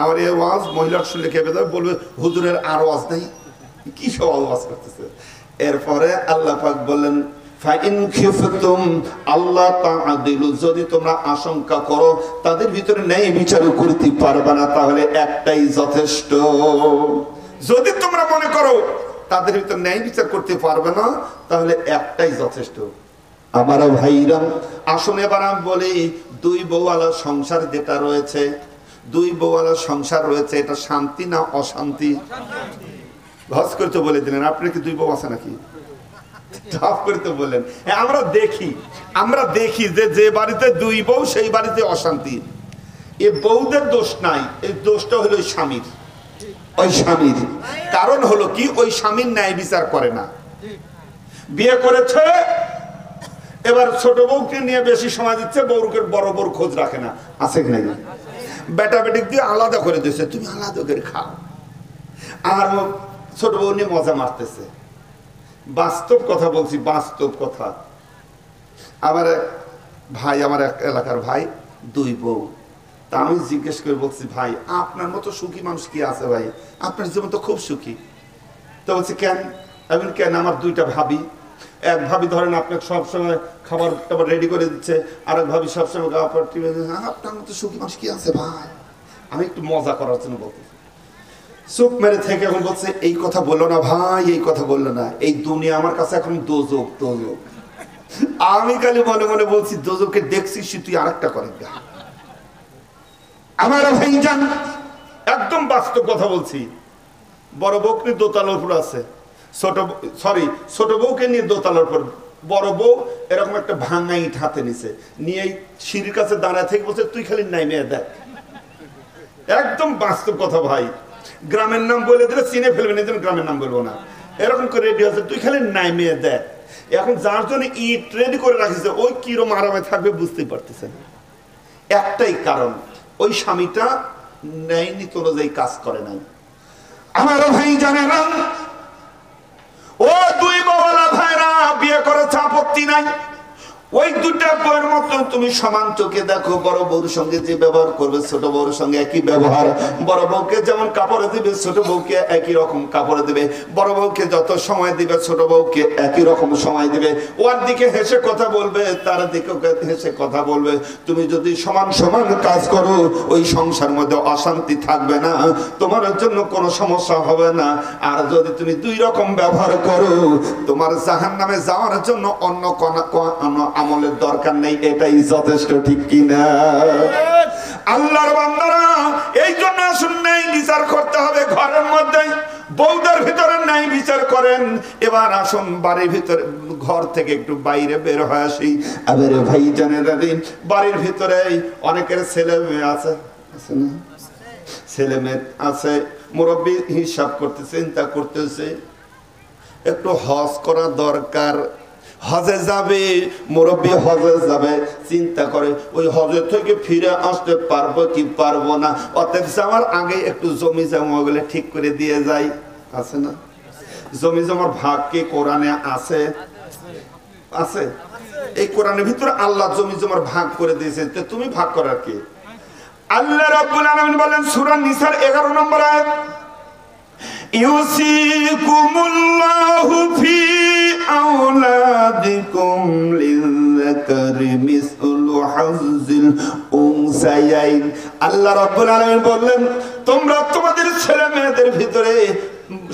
আমার এই ওয়াজ মহিলার শুনলে খেপে যাবে, বলবে হুজুরের আর ওয়াজ নাই, কি সব ওয়াজ করতেছে। এরপরে আল্লাহ পাক বললেন, ফাইন খিফতুম আল্লাহ তা'দিলু, যদি তোমরা আশঙ্কা করো তাদের ভিতরে ন্যায় বিচার করতে পারবে না, তাহলে একটাই যথেষ্ট। যদি তোমরা মনে করো তাদের ভিতরে ন্যায় বিচার করতে পারবে না, তাহলে একটাই যথেষ্ট। আমার ভাইরা, আসুন এবার আমি বলি, 2 বউওয়ালা সংসার যেটা রয়েছে, 2 বউওয়ালা সংসার রয়েছে, এটা শান্তি না অশান্তি? ঘস করতে বলে দিলেন। আপনার কি 2 বউ আছে নাকি? ঢপ করতে বললেন। আমরা দেখি যে বাড়িতে 2 বউ সেই বাড়িতে অশান্তি। এই বউদের দোষ নাই, এই দোষটা হলো স্বামীর। ওই স্বামীর কারণ হলো কি, ওই স্বামীর ন্যায় বিচার করে না। বিয়ে করেছে, এবার ছোট বউকে নিয়ে বেশি সময় দিচ্ছে, বউকে বড় বউর খোঁজ রাখে না, আছে কি নাই? বেটা বেটিক দিয়ে আলাদা করে দিচ্ছে, তুমি আলাদা করে খাও, আর ছোট বউ নিয়ে মজা মারতেছে। বাস্তব কথা বলছি, বাস্তব কথা। আমার ভাই, আমার এক এলাকার ভাই, দুই বউ। তা আমি জিজ্ঞেস করে বলছি, ভাই আপনার মতো সুখী মানুষ কি আছে ভাই? আপনার জীবন তো খুব সুখী। তো বলছি কেন? আমি কেন, আমার দুইটা ভাবি। এক ভাবি ধরেন আপনাকে সবসময় খাবার টাবার রেডি করে দিচ্ছে, আর এক ভাবি সবসময় আপনার মতো সুখী মানুষ কি আছে ভাই? আমি একটু মজা করার জন্য বলতেছি। চুপ মেরে থেকে এখন বলছে, এই কথা বললো না ভাই, এই কথা বললো না, এই দুনিয়া আমার কাছে এখন দোজক দোজক। আমি খালি মনে মনে বলছি, দোজকে দেখছিস তুই আরেকটা করে গা। আমার ভাই জান, একদম বাস্তব কথা বলছি। বড় বউকে দোতলার উপর আছে, ছোট বউকে নিয়ে দোতলার উপর। বড় বউ এরকম একটা ভাঙা ইট হাতে নিছে, নিয়ে সিঁড়ির কাছে দাঁড়ায় থেকে বলছে, তুই খালি নাইমে দেখ। একদম বাস্তব কথা ভাই। গ্রামের নাম বলে দিলে চিনে ফেলবেন, এই জন্য গ্রামের নাম বলবো না। এরকম করে রেডি আছে, তুই খালি নাইমে দেখ। এখন যার জন্য ইট রেডি করে রাখিছে, ওই কিরম আরামে থাকবে বুঝতেই পারতেছেন। একটাই কারণ, ওই স্বামীটা ন্যায় নীতি অনুযায়ী কাজ করে নাই। আমার ভাই জানে না, ও দুই বাবালা ভাইরা বিয়ে করেছে, আপত্তি নাই। ওই দুটা বউয়ের মতো তুমি সমান চোখে দেখো। বড় বউর সঙ্গে যে ব্যবহার করবে, ছোট বউর সঙ্গে একই ব্যবহার। বড় বউকে যেমন কাপড়ে দিবে, ছোট বউকে একই রকম কাপড়ে দিবে। বড় বউকে যত সময় দিবে, ছোট বউকে একই রকম সময় দিবে। ওর দিকে হেসে কথা বলবে, তার দিকে হেসে কথা বলবে। তুমি যদি সমান সমান কাজ করো, ওই সংসার মধ্যে অশান্তি থাকবে না, তোমার জন্য কোনো সমস্যা হবে না। আর যদি তুমি দুই রকম ব্যবহার করো, তোমার জাহান্নামে যাওয়ার জন্য অন্য কোনো আমলের দরকার নেই। এটাই যথেষ্ট, ঠিক কিনা? আল্লাহর বান্দারা, এই জন্য আসুন ন্যায় বিচার করতে হবে ঘরের মধ্যে। বউদের ভিতরে ন্যায় বিচার করেন। এবার আসুন বাড়ির ভিতরে, ঘর থেকে একটু বাইরে বের হয়ে আসি। আবার ভাই জানেরা, বাড়ির ভিতরে অনেকের ছেলে মেয়ে আছে, আছে না? ছেলে মেয়ে আছে, মুরব্বী হিসাব করতে চিন্তা করতেছে, একটু হজ করা দরকার। হজে যাবে, মুরব্বী হজে যাবে, চিন্তা করে ওই হজের থেকে ফিরে আসতে পারবো কি পারবো না। অতএব যাওয়ার আগে একটু জমি জমা গুলো ঠিক করে দিয়ে যাই, আছে না? জমি জমার ভাগ কি কোরআনে আছে? আছে। এই কোরআনের ভিতরে আল্লাহ জমি জমার ভাগ করে দিয়েছে, তুমি ভাগ করার কি? আল্লাহ রাব্বুল আলামিন বলেন সূরা নিসার 11 নম্বর আয়াত, ইউসিকুমুল্লাহু ফি আওলাদিকুম লিযাকারি মিসলু হাযযিল উনসায়াইন। আল্লাহ রাব্বুল আলামিন বললেন, তোমরা তোমাদের ছেলে মেয়েদের ভিতরে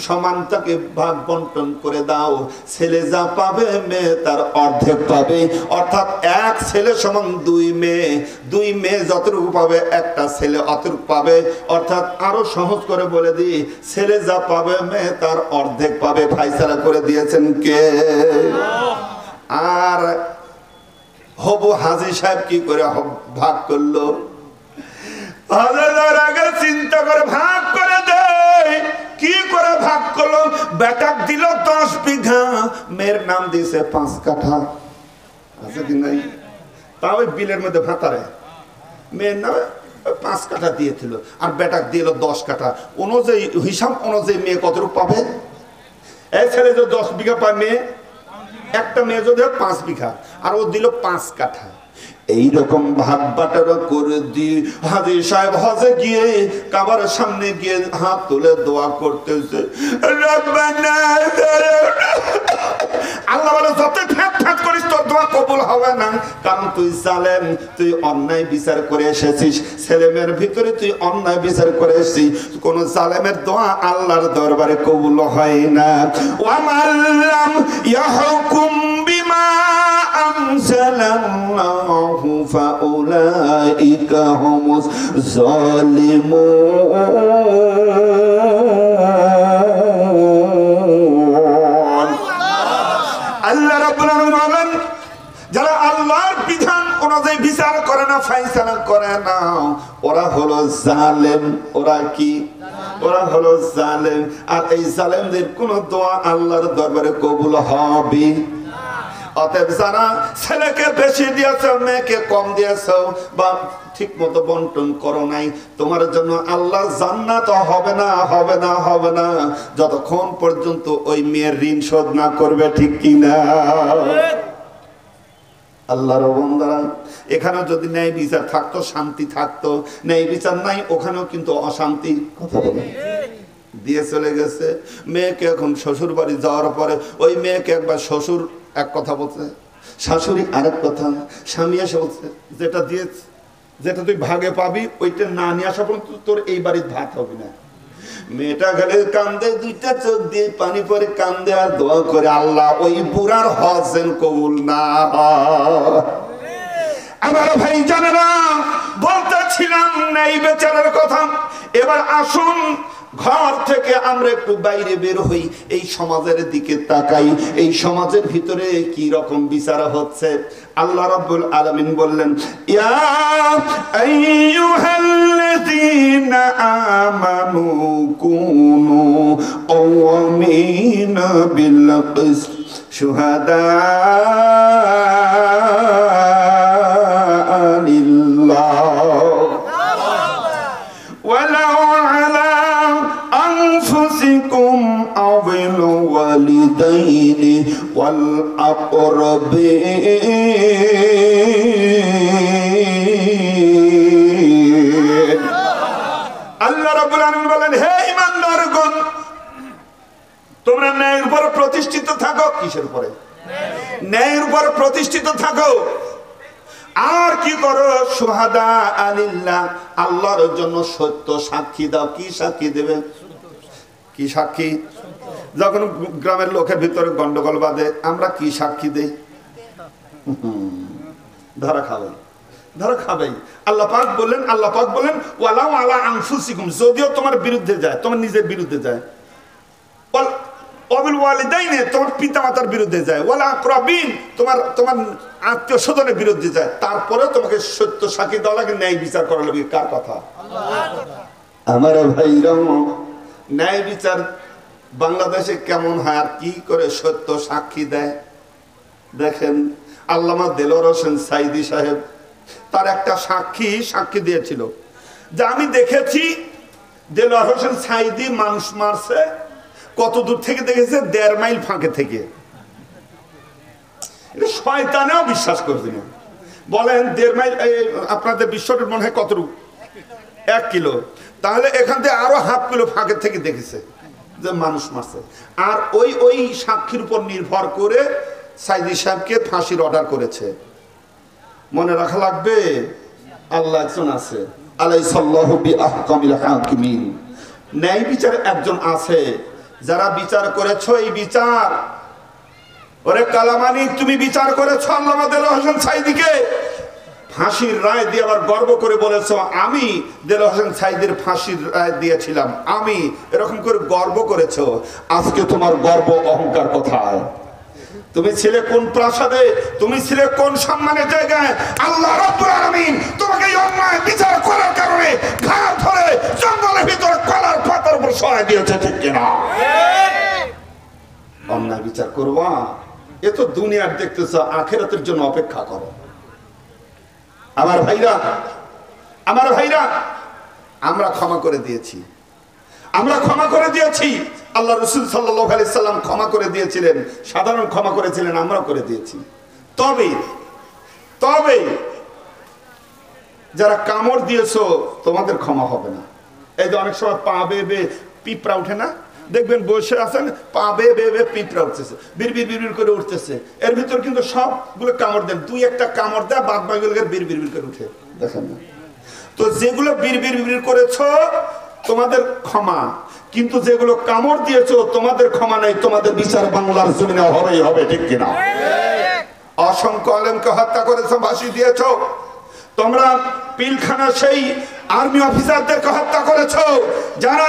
সমানতাকে ভাগ বন্টন করে দাও। ছেলে যা পাবে, মেয়ে তার অর্ধেক পাবে। অর্থাৎ এক ছেলে সমান দুই মেয়ে, দুই মেয়ে যতটুকু পাবে, একটা ছেলে অতটুকু পাবে। অর্থাৎ আরো সহজ করে বলে দিই, ছেলে যা পাবে, মেয়ে তার অর্ধেক পাবে। ফায়সালা করে দিয়েছেন কে? আর হবু হাজী সাহেব কি করে ভাগ করলো? হাজার আগে চিন্তা করে ভাগ করে দেয়। কি করে ভাগ করলো? বেটাক দিল 10 বিঘা, মেয়ের নাম দিয়েছে 5 কাঠা, আছে কি নাই? তা ওই বিলের মধ্যে ভাতারে মেয়ের নামে 5 কাঠা দিয়েছিল, আর বেটাক দিল 10 কাঠা। অনুযায়ী হিসাব অনুযায়ী মেয়ে কতটুকু পাবে? এই ছেলে যদি 10 বিঘা পায়, মেয়ে একটা মেয়ে যদি 5 বিঘা, আর ও দিল 5 কাঠা। এইরকম ভাগ বাটারা করে দিয়ে হাজী সাহেব হজে গিয়ে কাবার সামনে গিয়ে হাত তুলে দোয়া করতেছে, আল্লাহ বলে যত ঠ্যাট করিস তোর দোয়া কবুল হবে না, কারণ তুই জালেম, তুই অন্যায় বিচার করে এসেছিস। ছেলে মেয়ের ভিতরে তুই অন্যায় বিচার করে এসেছিস। কোন জালেমের দোয়া আল্লাহর দরবারে কবুল হয় না। ওয়ামাল্লাম ইয়াহকুম বিমা আনজালাল্লাহু ফাউলাইকা হুমুজ জালিমুন। আল্লাহ রাব্বুল আলামিন বলেন, যারা আল্লাহর বিধান অনুযায়ী বিচার করে না, ফয়সালা করে না, ওরা হলো জালেম। ওরা কি? ওরা হলো জালেম। আর এই জালেমদের কোন দোয়া আল্লাহর দরবারে কবুল হবে? অতএব যারা ছেলেকে বেশি দিয়েছো মেয়েকে কম দিয়েছো বা ঠিক মতো বন্টন করো নাই, তোমার জন্য আল্লাহ জান্নাত হবে না, হবে না, হবে না, যতক্ষণ পর্যন্ত ওই মেয়ের ঋণ শোধ না করবে। ঠিক কিনা? আল্লাহর বান্দারা, এখানেও যদি ন্যায় বিচার থাকতো শান্তি থাকতো, ন্যায় বিচার নাই ওখানেও কিন্তু অশান্তি। কথা বলে দিয়ে চলে গেছে মেয়েকে। এখন শ্বশুর বাড়ি যাওয়ার পরে ওই মেয়েকে একবার শ্বশুর এক কথা বলছে, শাশুড়ি আরেক কথা, স্বামী এসে বলছে যেটা দিয়েছে, যেটা তুই ভাগে পাবি ওইটা না নিয়ে আসা পর্যন্ত তোর এই বাড়ির ভাত হবে না। মেয়েটা গেলে কান্দে, দুইটা চোখ দিয়ে পানি পরে কান্দে আর দোয়া করে আল্লাহ ওই বুড়ার হজ যেন কবুল না হয়। আমার ভাই জানেরা, বলতেছিলাম ন্যায় বিচারের কথা। এবার আসুন ঘর থেকে আমরা একটু বাইরে বের হই, এই সমাজের দিকে তাকাই, এই সমাজের ভিতরে কি রকম বিচার হচ্ছে। আল্লাহ রাব্বুল আলামিন বললেন, ইয়া আইয়ুহাল্লাযীনা আমানু কুনু কাওয়ামিনা বিল কিসত শুহাদা লিল্লাহ ওয়ালাউ আলা أنفسكم أو الوالدين والأقربين। আল্লাহ রাব্বুল আলামিন বলেন, হে ঈমানদারগণ, তোমরা ন্যায়ের উপর প্রতিষ্ঠিত থাকো। কিসের উপরে? ন্যায়ের উপর প্রতিষ্ঠিত থাকো। আর কি করো? শুহাদা আলিল্লাহ, আল্লাহর জন্য সত্য সাক্ষী দাও। কি সাক্ষী দেবে? কি সাক্ষী? যখন গ্রামের লোকের ভিতরে গন্ডগোল বাঁধে আমরা কি সাক্ষী দেই? ধরা খাবে, ধরা খাবে। আল্লাহ পাক বললেন, আল্লাহ পাক বললেন ওয়ালাউ আলা আনফুসিকুম, যদিও তোমার বিরুদ্ধে যায়, তোমার নিজের বিরুদ্ধে যায়, ওয়াবিল ওয়ালিদাইনে, তোমার পিতামাতার বিরুদ্ধে যায়, ওয়ালা আকরাবিন, তোমার তোমার আত্মীয় স্বজনের বিরুদ্ধে যায়, তারপরে তোমাকে সত্য সাক্ষী দেওয়া লাগে, ন্যায় বিচার করা লাগে। কার কথা? আল্লাহর কথা। আমার ভাইরা, ন্যায় বিচার বাংলাদেশে কেমন হয় আর কি করে সত্য সাক্ষী দেয়? দেখেন আল্লামা দেলোয়ার হোসেন সাইদি সাহেব, তার একটা সাক্ষী দিয়েছিল যে আমি দেখেছি দেলোয়ার হোসেন সাইদি মানুষ মারছে। কত দূর থেকে দেখেছে? 1.5 মাইল ফাঁকে থেকে। এটা শয়তানেও বিশ্বাস করছে না। বলেন 1.5 মাইল, আপনাদের বিশ্বটা মনে হয় কত? 1 কিলো। তাহলে এখান থেকে আরো 1/2 কিলো ফাঁকে থেকে দেখেছে যে মানুষ মারছে। আর ওই সাক্ষীর উপর নির্ভর করে সাইদি সাহেবকে ফাঁসির অর্ডার করেছে। মনে রাখা লাগবে আল্লাহ একজন আছে, আলাইসাল্লাহু বিআহকামিল হাকিমিন। ন্যায় বিচারে একজন আছে, যারা বিচার করেছো এই বিচার, ওরে কালামানি তুমি বিচার করেছো আল্লামা দেলোয়ার হোসেন সাইদিকে, ফাঁসির রায় দিয়ে আবার গর্ব করে বলেছো আমি দেলোয়ার হোসেন সাইদির ফাঁসির রায় দিয়েছিলাম, আমি এরকম করে গর্ব করেছো। আজকে তোমার গর্ব অহংকার কোথায়? তুমি ছিলে কোন প্রাসাদে? তুমি ছিলে কোন সম্মানের জায়গায়? আল্লাহ রাব্বুল আলামিন তোমাকে এই অন্যায় বিচার করার কারণে ঘাড় ধরে জঙ্গলের ভিতর কলার পাতার উপর শোয়া দিয়েছে। ঠিক কিনা? অন্যায় বিচার করবা, এ তো দুনিয়ার দেখতেছো, আখিরাতের জন্য অপেক্ষা করো। আমার ভাইরা, আমার ভাইরা, আমরা ক্ষমা করে দিয়েছি, আমরা ক্ষমা করে দিয়েছি। আল্লাহ রাসূল সাল্লাল্লাহু আলাইহি সাল্লাম ক্ষমা করে দিয়েছিলেন, সাধারণ ক্ষমা করেছিলেন, আমরা করে দিয়েছি। তবে তবে যারা কামড় দিয়েছো তোমাদের ক্ষমা হবে না। এই যে অনেক সময় পা বেয়ে পিঁপড়া উঠে না, দেখবেন বসে আছেন, পা বেয়ে পিঁপড়া উঠতেছে, বিড়বিড় করে উঠতেছে, এর ভিতর কিন্তু সবগুলো কামড় দেন, 2-1টা কামড় দেয়, বাদ বাকিগুলো বিড়বিড় করে উঠে, দেখেন না? তো যেগুলো বিড়বিড় করেছো তোমাদের ক্ষমা, কিন্তু যেগুলো কামড় দিয়েছো তোমাদের ক্ষমা নাই, তোমাদের বিচার বাংলার জমিনে হবেই হবে। ঠিক কিনা? অসংখ্য আলেমকে হত্যা করেছো, ফাঁসি দিয়েছো। তোমরা পিলখানা সেই আর্মি অফিসারদেরকে হত্যা করেছো যারা